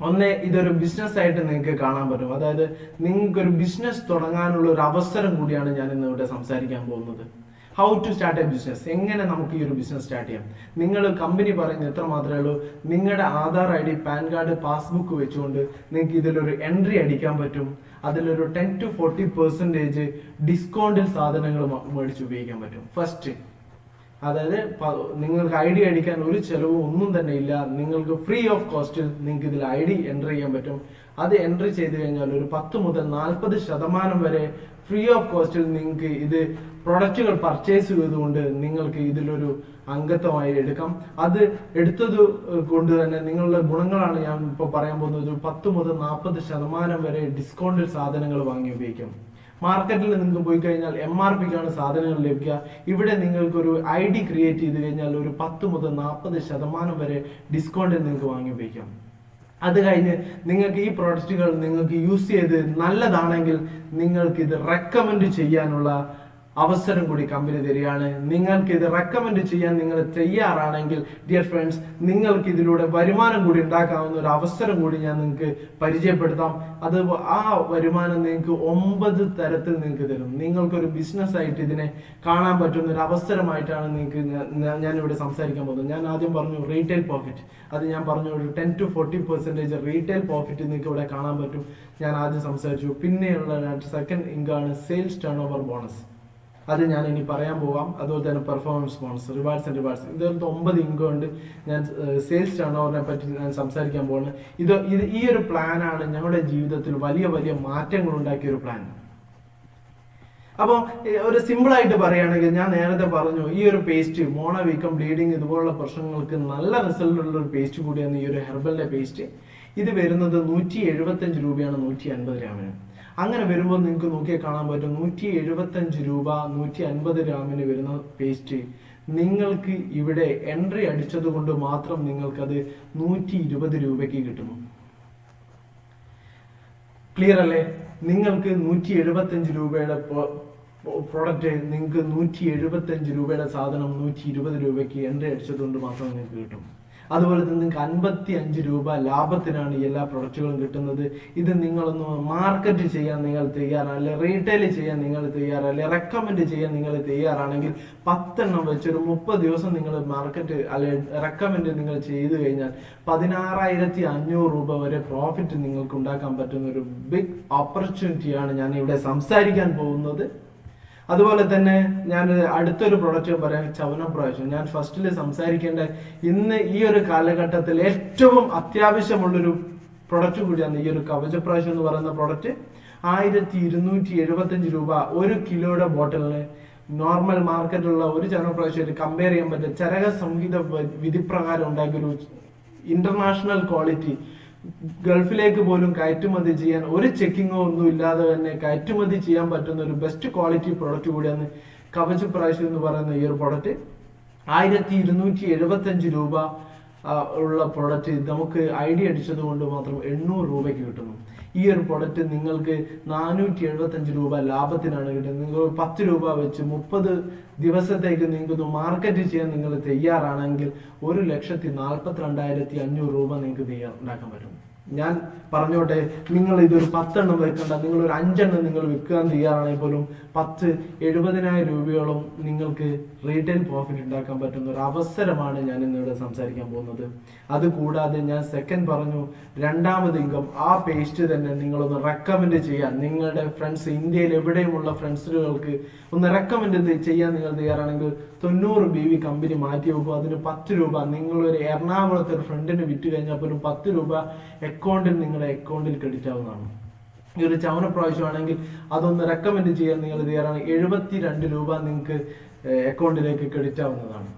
ഒന്ന്, ഇതൊരു ബിസിനസ് ആയിട്ട് നിങ്ങൾക്ക് കാണാൻ പറ്റും. അതായത് നിങ്ങൾക്ക് ഒരു ബിസിനസ് തുടങ്ങാനുള്ള ഒരു അവസരം കൂടിയാണ് ഞാൻ ഇന്ന് ഇവിടെ സംസാരിക്കാൻ പോകുന്നത്. How to start a business, എങ്ങനെ നമുക്ക് ഈ ഒരു ബിസിനസ് സ്റ്റാർട്ട് ചെയ്യാം. നിങ്ങൾ കമ്പനി പറയുന്നത് എത്ര മാത്രമേ ഉള്ളൂ, നിങ്ങളുടെ Aadhaar ID, pan card, passbook വെച്ചുകൊണ്ട് നിങ്ങൾക്ക് ഇതിലൊരു എൻട്രി അടിക്കാൻ പറ്റും. അതിലൊരു 10 to 40% ഡിസ്കൗണ്ടിൽ സാധനങ്ങൾ മേടിച്ച് ഉപയോഗിക്കാൻ പറ്റും. ഫസ്റ്റ്, അതായത് നിങ്ങൾക്ക് ID അടിക്കാൻ ഒരു ചെലവും ഒന്നും തന്നെ ഇല്ല. നിങ്ങൾക്ക് ഫ്രീ ഓഫ് കോസ്റ്റിൽ നിങ്ങൾക്ക് ഇതിൽ ID എൻട്രി ചെയ്യാൻ പറ്റും. അത് എൻട്രി ചെയ്ത് കഴിഞ്ഞാൽ ഒരു 10 മുതൽ 40% വരെ ഫ്രീ ഓഫ് കോസ്റ്റിൽ നിങ്ങൾക്ക് ഇത് പ്രൊഡക്റ്റുകൾ പർച്ചേസ് ചെയ്തുകൊണ്ട് നിങ്ങൾക്ക് ഇതിലൊരു അംഗത്വമായി എടുക്കാം. അത് എടുത്തത് കൊണ്ട് തന്നെ നിങ്ങളുടെ ഗുണങ്ങളാണ് ഞാൻ ഇപ്പോൾ പറയാൻ പോകുന്നത്. 10 മുതൽ 40% വരെ ഡിസ്കൗണ്ടിൽ സാധനങ്ങൾ വാങ്ങി ഉപയോഗിക്കാം. മാർക്കറ്റിൽ നിങ്ങൾക്ക് പോയി കഴിഞ്ഞാൽ MRPക്കാണ് സാധനങ്ങൾ ലഭിക്കുക. ഇവിടെ നിങ്ങൾക്കൊരു ID ക്രിയേറ്റ് ചെയ്ത് കഴിഞ്ഞാൽ ഒരു 10 മുതൽ 40% വരെ ഡിസ്കൗണ്ടിൽ നിങ്ങൾക്ക് വാങ്ങി ഉപയോഗിക്കാം. അത് കഴിഞ്ഞ് നിങ്ങൾക്ക് ഈ പ്രോഡക്റ്റുകൾ നിങ്ങൾക്ക് യൂസ് ചെയ്ത് നല്ലതാണെങ്കിൽ നിങ്ങൾക്ക് ഇത് റെക്കമെൻഡ് ചെയ്യാനുള്ള അവസരം കൂടി കമ്പനി തരികയാണ്. നിങ്ങൾക്ക് ഇത് റെക്കമെൻഡ് ചെയ്യാൻ നിങ്ങൾ തയ്യാറാണെങ്കിൽ ഡിയർ ഫ്രണ്ട്സ്, നിങ്ങൾക്ക് ഇതിലൂടെ വരുമാനം കൂടി ഉണ്ടാക്കാവുന്ന ഒരു അവസരം കൂടി ഞാൻ നിങ്ങൾക്ക് പരിചയപ്പെടുത്താം. അത് ആ വരുമാനം നിങ്ങൾക്ക് 9 തരത്തിൽ നിങ്ങൾക്ക് തരും. നിങ്ങൾക്കൊരു ബിസിനസ് ആയിട്ട് ഇതിനെ കാണാൻ പറ്റുന്ന ഒരു അവസരമായിട്ടാണ് നിങ്ങൾക്ക് ഞാനിവിടെ സംസാരിക്കാൻ പോകുന്നത്. ഞാൻ ആദ്യം പറഞ്ഞു റീറ്റെയിൽ പ്രോഫിറ്റ്, അത് ഞാൻ പറഞ്ഞു ഒരു 10 to 40% റീറ്റെയിൽ പ്രോഫിറ്റ് നിങ്ങൾക്ക് ഇവിടെ കാണാൻ പറ്റും. ഞാൻ ആദ്യം സംസാരിച്ചു. പിന്നെയുള്ള സെക്കൻഡ് ഇൻകാണ് സെയിൽസ് ടേൺ ഓവർ ബോണസ്, അത് ഞാൻ ഇനി പറയാൻ പോവാം. അതുപോലെ തന്നെ performance bonus, rewards and rewards, ഇതുപോലത്തെ 9 ഇൻകം ഉണ്ട്. ഞാൻ സെയിൽസ് ടേൺ ഓവറിനെ പറ്റി ഞാൻ സംസാരിക്കാൻ പോകുന്നത്. ഈ ഒരു പ്ലാനാണ് ഞങ്ങളുടെ ജീവിതത്തിൽ വലിയ വലിയ മാറ്റങ്ങൾ ഉണ്ടാക്കിയ ഒരു പ്ലാൻ. അപ്പോൾ ഒരു സിമ്പിൾ ആയിട്ട് പറയുകയാണെങ്കിൽ, ഞാൻ നേരത്തെ പറഞ്ഞു ഈ ഒരു പേസ്റ്റ് മോണ വീക്കം, ബ്ലീഡിങ് ഇതുപോലുള്ള പ്രശ്നങ്ങൾക്ക് നല്ല റിസൾട്ട് ഉള്ള ഒരു പേസ്റ്റ് കൂടിയാണ് ഈ ഒരു ഹെർബലിന്റെ പേസ്റ്റ്. ഇത് വരുന്നത് 175 രൂപയാണ് 150 ഗ്രാമിന്. അങ്ങനെ വരുമ്പോൾ നിങ്ങൾക്ക് നോക്കിയാൽ കാണാൻ പറ്റും 175 രൂപ 150 ഗ്രാമിന് വരുന്ന പേസ്റ്റ് നിങ്ങൾക്ക് ഇവിടെ എൻട്രി അടിച്ചത് കൊണ്ട് മാത്രം നിങ്ങൾക്കത് 120 രൂപയ്ക്ക് കിട്ടുന്നു. ക്ലിയർ അല്ലേ? നിങ്ങൾക്ക് 175 രൂപയുടെ പ്രോഡക്റ്റ്, നിങ്ങൾക്ക് 175 രൂപയുടെ സാധനം 120 രൂപയ്ക്ക് എൻട്രി അടിച്ചത് കൊണ്ട് മാത്രം നിങ്ങൾക്ക് കിട്ടും. അതുപോലെ തന്നെ നിങ്ങൾക്ക് 55 രൂപ ലാഭത്തിനാണ് എല്ലാ പ്രൊഡക്റ്റുകളും കിട്ടുന്നത്. ഇത് നിങ്ങളൊന്ന് മാർക്കറ്റ് ചെയ്യാൻ നിങ്ങൾ തയ്യാറല്ല, റീറ്റെയിൽ ചെയ്യാൻ നിങ്ങൾ തയ്യാറല്ല, റെക്കമെൻഡ് ചെയ്യാൻ നിങ്ങൾ തയ്യാറാണെങ്കിൽ 10 എണ്ണം വെച്ചൊരു 30 ദിവസം നിങ്ങൾ മാർക്കറ്റ് അല്ലെ റെക്കമെൻഡ് നിങ്ങൾ ചെയ്തു കഴിഞ്ഞാൽ 16,500 രൂപ വരെ പ്രോഫിറ്റ് നിങ്ങൾക്ക് ഉണ്ടാക്കാൻ പറ്റുന്ന ഒരു ബിഗ് ഓപ്പർച്യൂണിറ്റിയാണ് ഞാൻ ഇവിടെ സംസാരിക്കാൻ പോകുന്നത്. അതുപോലെ തന്നെ ഞാൻ അടുത്തൊരു പ്രൊഡക്റ്റ് പറയാൻ, ചവനപ്രാശം. ഞാൻ ഫസ്റ്റിൽ സംസാരിക്കേണ്ട ഇന്ന് ഈ ഒരു കാലഘട്ടത്തിൽ ഏറ്റവും അത്യാവശ്യമുള്ളൊരു പ്രൊഡക്റ്റ് കൂടിയാണ് ഈ ഒരു കവചപ്രാശം എന്ന് പറയുന്ന പ്രൊഡക്റ്റ്. 1275 രൂപ 1 കിലോയുടെ ബോട്ടിലിന് നോർമൽ മാർക്കറ്റിലുള്ള ഒരു ചവനപ്രാശം കമ്പയർ ചെയ്യാൻ പറ്റും. ചരക സംഹിത വിധിപ്രകാരം ഉണ്ടാക്കിയൊരു ഇന്റർനാഷണൽ ക്വാളിറ്റി, ഗൾഫിലേക്ക് പോലും കയറ്റുമതി ചെയ്യാൻ ഒരു ചെക്കിങ്ങോ ഒന്നും ഇല്ലാതെ തന്നെ കയറ്റുമതി ചെയ്യാൻ പറ്റുന്ന ഒരു ബെസ്റ്റ് ക്വാളിറ്റി പ്രൊഡക്റ്റ് കൂടിയാണ് കവച് പ്രാവശ്യം എന്ന് പറയുന്ന ഈ ഒരു പ്രൊഡക്റ്റ്. 1275 രൂപ ഉള്ള പ്രൊഡക്റ്റ് നമുക്ക് ഐഡിയ അടിച്ചത് കൊണ്ട് മാത്രം 800 രൂപയ്ക്ക് കിട്ടുന്നു. ഈ ഒരു പ്രൊഡക്റ്റ് നിങ്ങൾക്ക് 475 രൂപ ലാഭത്തിനാണ് കിട്ടുന്നത്. നിങ്ങൾ 10 രൂപ വെച്ച് 30 ദിവസത്തേക്ക് നിങ്ങൾക്ക് മാർക്കറ്റ് ചെയ്യാൻ നിങ്ങൾ തയ്യാറാണെങ്കിൽ 1,42,500 രൂപ നിങ്ങൾക്ക് ഉണ്ടാക്കാൻ പറ്റും. ഞാൻ പറഞ്ഞോട്ടെ, നിങ്ങൾ ഇതൊരു 10 എണ്ണം വെക്കണ്ട, നിങ്ങൾ ഒരു 5 എണ്ണം നിങ്ങൾ വിൽക്കാൻ തയ്യാറാണെങ്കിൽ പോലും 70,000 രൂപയോളം നിങ്ങൾക്ക് റീറ്റെയിൽ പ്രോഫിറ്റ് ഉണ്ടാക്കാൻ പറ്റുന്ന ഒരു അവസരമാണ് ഞാൻ ഇന്നിവിടെ സംസാരിക്കാൻ പോകുന്നത്. അതുകൂടാതെ ഞാൻ സെക്കൻഡ് പറഞ്ഞു, രണ്ടാമത് ഇൻകം, ആ പേസ്റ്റ് തന്നെ നിങ്ങളൊന്ന് റെക്കമെൻഡ് ചെയ്യാൻ നിങ്ങളുടെ ഫ്രണ്ട്സ്, ഇന്ത്യയിൽ എവിടെയുമുള്ള ഫ്രണ്ട്സുകൾക്ക് ഒന്ന് റെക്കമെൻഡ് ചെയ്യാൻ നിങ്ങൾ തയ്യാറാണെങ്കിൽ 90 BV കമ്പനി മാറ്റി വെക്കും. അതിന് 10 രൂപ നിങ്ങളൊരു എറണാകുളത്ത് ഒരു ഫ്രണ്ടിന് വിറ്റ് കഴിഞ്ഞാൽ പോലും 10 രൂപ അക്കൗണ്ടിൽ നിങ്ങളുടെ അക്കൗണ്ടിൽ ക്രെഡിറ്റ് ആവുന്നതാണ്. ഈ ഒരു ചവനപ്രാവശ്യമാണെങ്കിൽ അതൊന്ന് റെക്കമെൻഡ് ചെയ്യാൻ നിങ്ങൾ തയ്യാറാണ് 72 രൂപ നിങ്ങൾക്ക് അക്കൗണ്ടിലേക്ക് ക്രെഡിറ്റ് ആവുന്നതാണ്.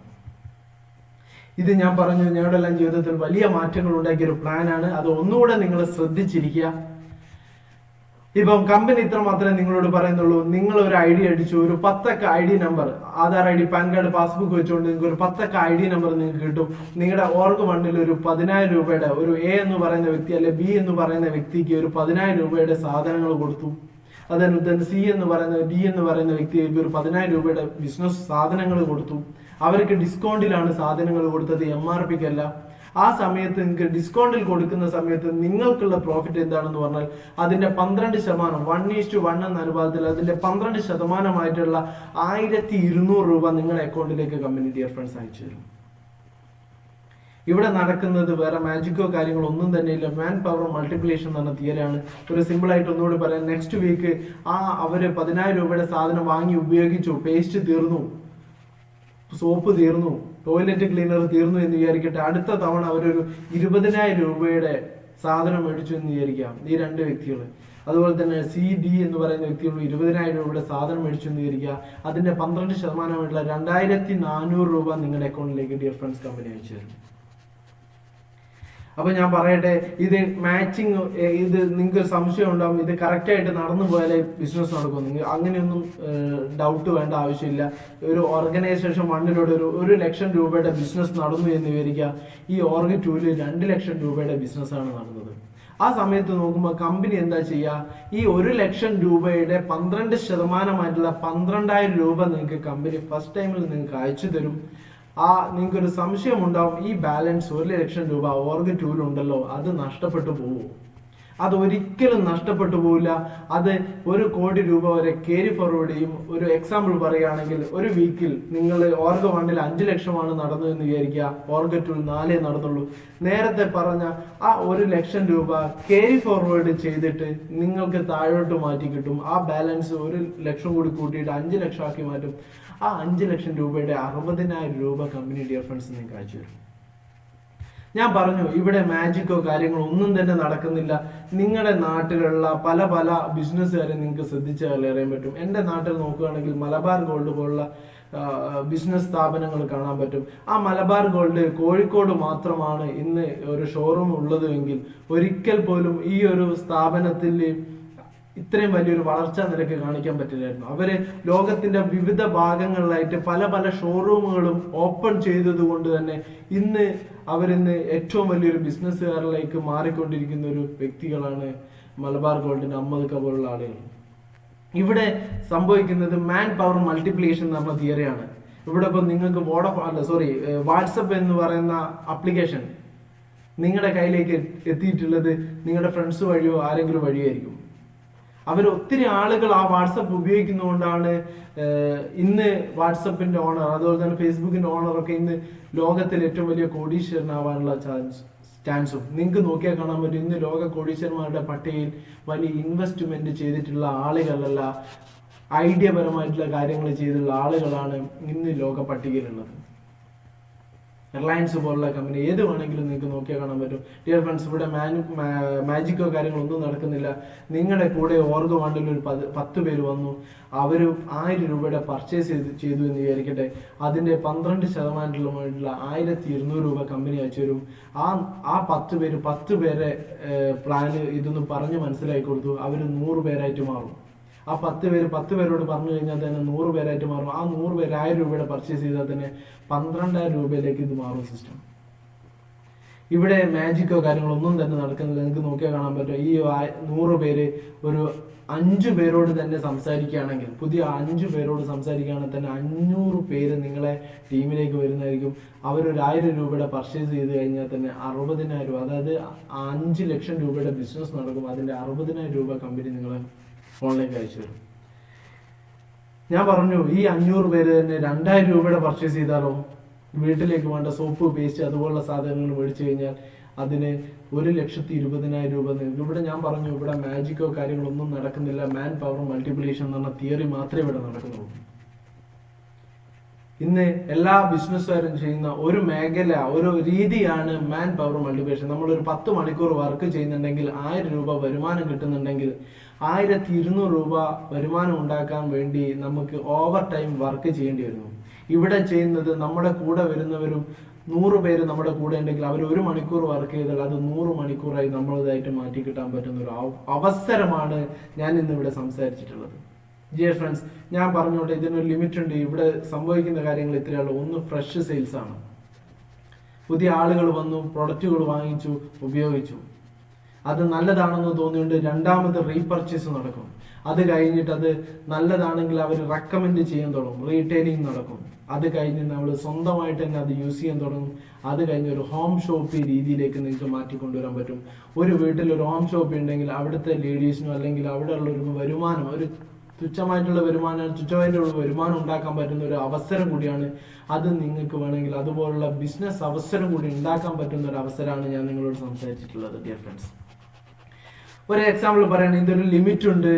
ഇത് ഞാൻ പറഞ്ഞു ഞങ്ങളുടെ എല്ലാം ജീവിതത്തിൽ വലിയ മാറ്റങ്ങൾ ഉണ്ടാക്കിയ ഒരു പ്ലാനാണ്. അത് ഒന്നുകൂടെ നിങ്ങൾ ശ്രദ്ധിച്ചിരിക്കുക. ഇപ്പം കമ്പനി ഇത്ര മാത്രമേ നിങ്ങളോട് പറയുന്നുള്ളൂ. നിങ്ങൾ ഒരു ഐ ഡി അടിച്ചു, ഒരു 10 ID number, Aadhaar ID, pan card, passbook വെച്ചുകൊണ്ട് നിങ്ങൾക്ക് ഒരു 10 ID നമ്പർ നിങ്ങൾക്ക് കിട്ടും. നിങ്ങളുടെ ഓർഗ് ഫണ്ടിൽ ഒരു 10,000 രൂപയുടെ ഒരു എ എന്ന് പറയുന്ന വ്യക്തി അല്ലെ ബി എന്ന് പറയുന്ന വ്യക്തിക്ക് ഒരു 10,000 രൂപയുടെ സാധനങ്ങൾ കൊടുത്തു. അതനുസരിച്ച് സി എന്ന് പറയുന്ന ഡി എന്ന് പറയുന്ന വ്യക്തിക്ക് ഒരു 10,000 രൂപയുടെ ബിസിനസ് സാധനങ്ങൾ കൊടുത്തു. അവർക്ക് ഡിസ്കൗണ്ടിലാണ് സാധനങ്ങൾ കൊടുത്തത്, MRPക്കല്ല. ആ സമയത്ത് നിങ്ങൾക്ക് ഡിസ്കൗണ്ടിൽ കൊടുക്കുന്ന സമയത്ത് നിങ്ങൾക്കുള്ള പ്രോഫിറ്റ് എന്താണെന്ന് പറഞ്ഞാൽ അതിന്റെ 12%, 1:1 എന്ന അനുപാതത്തിൽ അതിന്റെ 12% 1,200 രൂപ നിങ്ങളുടെ അക്കൗണ്ടിലേക്ക് കമ്പനി ഡിയർ ഫ്രണ്ട്സ് അയച്ചു തരും. ഇവിടെ നടക്കുന്നത് വേറെ മാജിക്കോ കാര്യങ്ങളോ ഒന്നും തന്നെ ഇല്ല. മാൻ പവർ മൾട്ടിപ്ലിക്കേഷൻ എന്ന് പറഞ്ഞ തിയറിയാണ്. ഒരു സിമ്പിൾ ആയിട്ട് ഒന്നുകൂടി പറയാം. നെക്സ്റ്റ് വീക്ക് അവര് 10,000 രൂപയുടെ സാധനം വാങ്ങി ഉപയോഗിച്ചു, പേസ്റ്റ് തീർന്നു, സോപ്പ് തീർന്നു, ടോയ്ലറ്റ് ക്ലീനർ തീർന്നു എന്ന് വിചാരിക്കട്ടെ. അടുത്ത തവണ അവരൊരു 20,000 രൂപയുടെ സാധനം മേടിച്ചു എന്ന് വിചാരിക്കാം ഈ 2 വ്യക്തികൾ. അതുപോലെ തന്നെ CD എന്ന് പറയുന്ന വ്യക്തികൾ 20,000 രൂപയുടെ സാധനം മേടിച്ചു എന്ന് വിചാരിക്കുക. അതിന്റെ 12% 2,400 രൂപ നിങ്ങളുടെ അക്കൗണ്ടിലേക്ക് ഡിയർ ഫ്രണ്ട്സ് കമ്പനി അയച്ചു തരും. അപ്പൊ ഞാൻ പറയട്ടെ, ഇത് മാച്ചിങ്, ഇത് നിങ്ങൾക്ക് സംശയം ഉണ്ടാവും, ഇത് കറക്റ്റ് ആയിട്ട് നടന്നു പോയാലേ ബിസിനസ് നടക്കും. നിങ്ങൾ അങ്ങനെയൊന്നും ഡൗട്ട് വേണ്ട ആവശ്യമില്ല. ഒരു ഓർഗനൈസേഷൻ 1 ഒരു ലക്ഷം രൂപയുടെ ബിസിനസ് നടന്നു എന്ന് വിചാരിക്കുക. ഈ ഓർഗ് 2 2 ലക്ഷം രൂപയുടെ ബിസിനസ്സാണ് നടന്നത്. ആ സമയത്ത് നോക്കുമ്പോൾ കമ്പനി എന്താ ചെയ്യുക, ഈ 1 ലക്ഷം രൂപയുടെ 12% 12,000 രൂപ നിങ്ങൾക്ക് കമ്പനി ഫസ്റ്റ് ടൈമിൽ നിങ്ങൾക്ക് അയച്ചു തരും. നിങ്ങൾക്ക് ഒരു സംശയം ഉണ്ടാവും, ഈ ബാലൻസ് 1 ലക്ഷം രൂപ ഓർഗ് 2 ഉണ്ടല്ലോ, അത് നഷ്ടപ്പെട്ടു പോകുമോ? അതൊരിക്കലും നഷ്ടപ്പെട്ടു പോവില്ല. അത് 1 കോടി രൂപ വരെ കേരി ഫോർവേഡ് ചെയ്യും. ഒരു എക്സാമ്പിൾ പറയുകയാണെങ്കിൽ, ഒരു വീക്കിൽ നിങ്ങൾ ഓർഗ് 1 5 ലക്ഷമാണ് നടന്നു എന്ന് വിചാരിക്കുക, ഓർഗ് 2 4 നടന്നുള്ളൂ. നേരത്തെ പറഞ്ഞ ആ 1 ലക്ഷം രൂപ കേരി ഫോർവേഡ് ചെയ്തിട്ട് നിങ്ങൾക്ക് താഴോട്ട് മാറ്റി കിട്ടും. ആ ബാലൻസ് 1 ലക്ഷം കൂടി കൂട്ടിയിട്ട് 5 ലക്ഷം ആക്കി മാറ്റും. ആ 5 ലക്ഷം രൂപയുടെ 60,000 രൂപ കമ്പനി ഡിയർ ഫ്രണ്ട്സ് നിങ്ങൾക്ക് അയച്ചു തരും. ഞാൻ പറഞ്ഞു, ഇവിടെ മാജിക്കോ കാര്യങ്ങളോ ഒന്നും തന്നെ നടക്കുന്നില്ല. നിങ്ങളുടെ നാട്ടിലുള്ള പല പല ബിസിനസ്സുകാരെ നിങ്ങൾക്ക് ശ്രദ്ധിച്ചാൽ അറിയാൻ പറ്റും. എൻ്റെ നാട്ടിൽ നോക്കുകയാണെങ്കിൽ മലബാർ ഗോൾഡ് പോലുള്ള ബിസിനസ് സ്ഥാപനങ്ങൾ കാണാൻ പറ്റും. ആ മലബാർ ഗോൾഡ് കോഴിക്കോട് മാത്രമാണ് ഇന്ന് ഒരു ഷോറൂം ഉള്ളത് എങ്കിൽ ഒരിക്കൽ പോലും ഈ ഒരു സ്ഥാപനത്തിൽ ഇത്രയും വലിയൊരു വളർച്ചാ നിരക്ക് കാണിക്കാൻ പറ്റില്ലായിരുന്നു. അവര് ലോകത്തിന്റെ വിവിധ ഭാഗങ്ങളിലായിട്ട് പല പല ഷോറൂമുകളും ഓപ്പൺ ചെയ്തത് കൊണ്ട് തന്നെ ഇന്ന് ഏറ്റവും വലിയൊരു ബിസിനസ്സുകാരിലേക്ക് മാറിക്കൊണ്ടിരിക്കുന്ന ഒരു വ്യക്തികളാണ് മലബാർ ഗോൾഡിന്റെ അമ്മദ് പോലുള്ള ആളുകൾ. ഇവിടെ സംഭവിക്കുന്നത് മാൻ പവർ മൾട്ടിപ്ലിക്കേഷൻ എന്ന് പറഞ്ഞ തിയറിയാണ്. ഇവിടെ ഇപ്പൊ നിങ്ങൾക്ക് വാട്സപ്പ് എന്ന് പറയുന്ന ആപ്ലിക്കേഷൻ നിങ്ങളുടെ കയ്യിലേക്ക് എത്തിയിട്ടുള്ളത് നിങ്ങളുടെ ഫ്രണ്ട്സ് വഴിയോ ആരെങ്കിലും വഴിയായിരിക്കും. ഒത്തിരി ആളുകൾ ആ വാട്സപ്പ് ഉപയോഗിക്കുന്നതുകൊണ്ടാണ് ഇന്ന് വാട്സപ്പിന്റെ ഓണർ, അതുപോലെ തന്നെ ഫേസ്ബുക്കിന്റെ ഓണറൊക്കെ ഇന്ന് ലോകത്തിൽ ഏറ്റവും വലിയ കോടീശ്വരനാവാനുള്ള ചാൻസും നിങ്ങൾക്ക് നോക്കിയാൽ കാണാൻ പറ്റും. ഇന്ന് ലോക കോടീശ്വരന്മാരുടെ പട്ടികയിൽ വലിയ ഇൻവെസ്റ്റ്മെന്റ് ചെയ്തിട്ടുള്ള ആളുകളല്ല, ഐഡിയപരമായിട്ടുള്ള കാര്യങ്ങൾ ചെയ്തിട്ടുള്ള ആളുകളാണ് ഇന്ന് ലോക പട്ടികയിലുള്ളത്. റിലയൻസ് പോലുള്ള കമ്പനി ഏത് വേണമെങ്കിലും നിങ്ങൾക്ക് നോക്കിയാൽ കാണാൻ പറ്റും. ഡിയർ ഫ്രണ്ട്സ്, ഇവിടെ മാജിക്കോ കാര്യങ്ങളൊന്നും നടക്കുന്നില്ല. നിങ്ങളുടെ കൂടെ ഓർഗ് 1 ഒരു 10 പേര് വന്നു, അവർ 1000 രൂപയുടെ പർച്ചേസ് ചെയ്തു എന്ന് വിചാരിക്കട്ടെ. അതിന്റെ 12% 1200 രൂപ കമ്പനി അയച്ചു തരും. ആ 10 പേരെ പ്ലാന് ഇതൊന്നും പറഞ്ഞ് മനസ്സിലാക്കി കൊടുത്തു. അവർ 100 പേരായിട്ട് മാറും. ആ 10 പേരോട് പറഞ്ഞു കഴിഞ്ഞാൽ തന്നെ 100 പേരായിട്ട് മാറും. ആ 100 പേര് 1000 രൂപയുടെ പർച്ചേസ് ചെയ്താൽ തന്നെ 12,000 രൂപയിലേക്ക് ഇത് മാറും സിസ്റ്റം. ഇവിടെ മാജിക്കോ കാര്യങ്ങളൊന്നും തന്നെ നടക്കുന്നില്ല. നിങ്ങൾക്ക് നോക്കിയാൽ കാണാൻ പറ്റും. ഈ 100 പേര് ഒരു 5 പേരോട് തന്നെ സംസാരിക്കുകയാണെങ്കിൽ, പുതിയ 5 പേരോട് സംസാരിക്കുകയാണെങ്കിൽ തന്നെ 500 പേര് നിങ്ങളെ ടീമിലേക്ക് വരുന്നതായിരിക്കും. അവരൊരു 1000 രൂപയുടെ പർച്ചേസ് ചെയ്ത് കഴിഞ്ഞാൽ തന്നെ 60,000 രൂപ, അതായത് 5 ലക്ഷം രൂപയുടെ ബിസിനസ് നടക്കും. അതിന്റെ 60,000 രൂപ കമ്പനി നിങ്ങളെ ഓൺലൈനിൽ അയച്ചു തരും. ഞാൻ പറഞ്ഞു, ഈ 500 പേര് തന്നെ 2000 രൂപയുടെ പർച്ചേസ് ചെയ്താലോ, വീട്ടിലേക്ക് വേണ്ട സോപ്പ്, പേസ്റ്റ് അതുപോലുള്ള സാധനങ്ങൾ മേടിച്ചു കഴിഞ്ഞാൽ അതിന് 1,20,000 രൂപ നിങ്ങൾക്ക്. ഇവിടെ ഞാൻ പറഞ്ഞു, ഇവിടെ മാജിക്കോ കാര്യങ്ങളൊന്നും നടക്കുന്നില്ല. മാൻ പവർ മൾട്ടിപ്ലിക്കേഷൻ എന്ന് പറഞ്ഞ തിയറി മാത്രമേ ഇവിടെ നടക്കുന്നുള്ളൂ. ഇന്ന് എല്ലാ ബിസിനസ്സുകാരും ചെയ്യുന്ന ഒരു മേഖല, ഒരു രീതിയാണ് മാൻ പവർ മൾട്ടിപ്ലിക്കേഷൻ. നമ്മളൊരു 10 മണിക്കൂർ വർക്ക് ചെയ്യുന്നുണ്ടെങ്കിൽ 1000 രൂപ വരുമാനം കിട്ടുന്നുണ്ടെങ്കിൽ 1200 രൂപ വരുമാനം ഉണ്ടാക്കാൻ വേണ്ടി നമുക്ക് ഓവർ ടൈം വർക്ക് ചെയ്യേണ്ടി വരുന്നു. ഇവിടെ ചെയ്യുന്നത്, നമ്മുടെ കൂടെ വരുന്നവരും 100 പേര് നമ്മുടെ കൂടെ ഉണ്ടെങ്കിൽ അവർ 1 മണിക്കൂർ വർക്ക് ചെയ്താൽ അത് 100 മണിക്കൂറായി നമ്മളതായിട്ട് മാറ്റി കിട്ടാൻ പറ്റുന്ന ഒരു അവസരമാണ് ഞാൻ ഇന്ന് ഇവിടെ സംസാരിച്ചിട്ടുള്ളത്. ഡിയർ ഫ്രണ്ട്സ്, ഞാൻ പറഞ്ഞോട്ടെ, ഇതിനൊരു ലിമിറ്റ് ഉണ്ട്. ഇവിടെ സംഭവിക്കുന്ന കാര്യങ്ങൾ ഇത്രയുള്ളൂ. ഒന്ന് ഫ്രഷ് സെയിൽസ് ആണ്. പുതിയ ആളുകൾ വന്നു, പ്രൊഡക്റ്റുകൾ വാങ്ങിച്ചു, ഉപയോഗിച്ചു, അത് നല്ലതാണെന്ന് തോന്നിയുകൊണ്ട് രണ്ടാമത് റീപർച്ചേസ് നടക്കും. അത് കഴിഞ്ഞിട്ട് അത് നല്ലതാണെങ്കിൽ അവർ റെക്കമെൻഡ് ചെയ്യാൻ തുടങ്ങും, റീറ്റെയിലിംഗ് നടക്കും. അത് കഴിഞ്ഞ് നമ്മൾ സ്വന്തമായിട്ട് തന്നെ അത് യൂസ് ചെയ്യാൻ തുടങ്ങും. അത് കഴിഞ്ഞ് ഒരു ഹോം ഷോപ്പ് രീതിയിലേക്ക് നിങ്ങൾക്ക് മാറ്റിക്കൊണ്ടുവരാൻ പറ്റും. ഒരു വീട്ടിൽ ഒരു ഹോം ഷോപ്പ് ഉണ്ടെങ്കിൽ അവിടുത്തെ ലേഡീസിനോ അല്ലെങ്കിൽ അവിടെയുള്ള ഒരു വരുമാനം, ഒരു തുച്ഛമായിട്ടുള്ള വരുമാനം ഉണ്ടാക്കാൻ പറ്റുന്ന ഒരു അവസരം കൂടിയാണ് അത്. നിങ്ങൾക്ക് വേണമെങ്കിൽ അതുപോലുള്ള ബിസിനസ് അവസരം കൂടി ഉണ്ടാക്കാൻ പറ്റുന്ന ഒരു അവസരമാണ് ഞാൻ നിങ്ങളോട് സംസാരിച്ചിട്ടുള്ളത്. ഡിയർ ഫ്രണ്ട്സ്, ഒരു എക്സാമ്പിൾ പറയുകയാണെങ്കിൽ ഇതൊരു ലിമിറ്റ് ഉണ്ട്.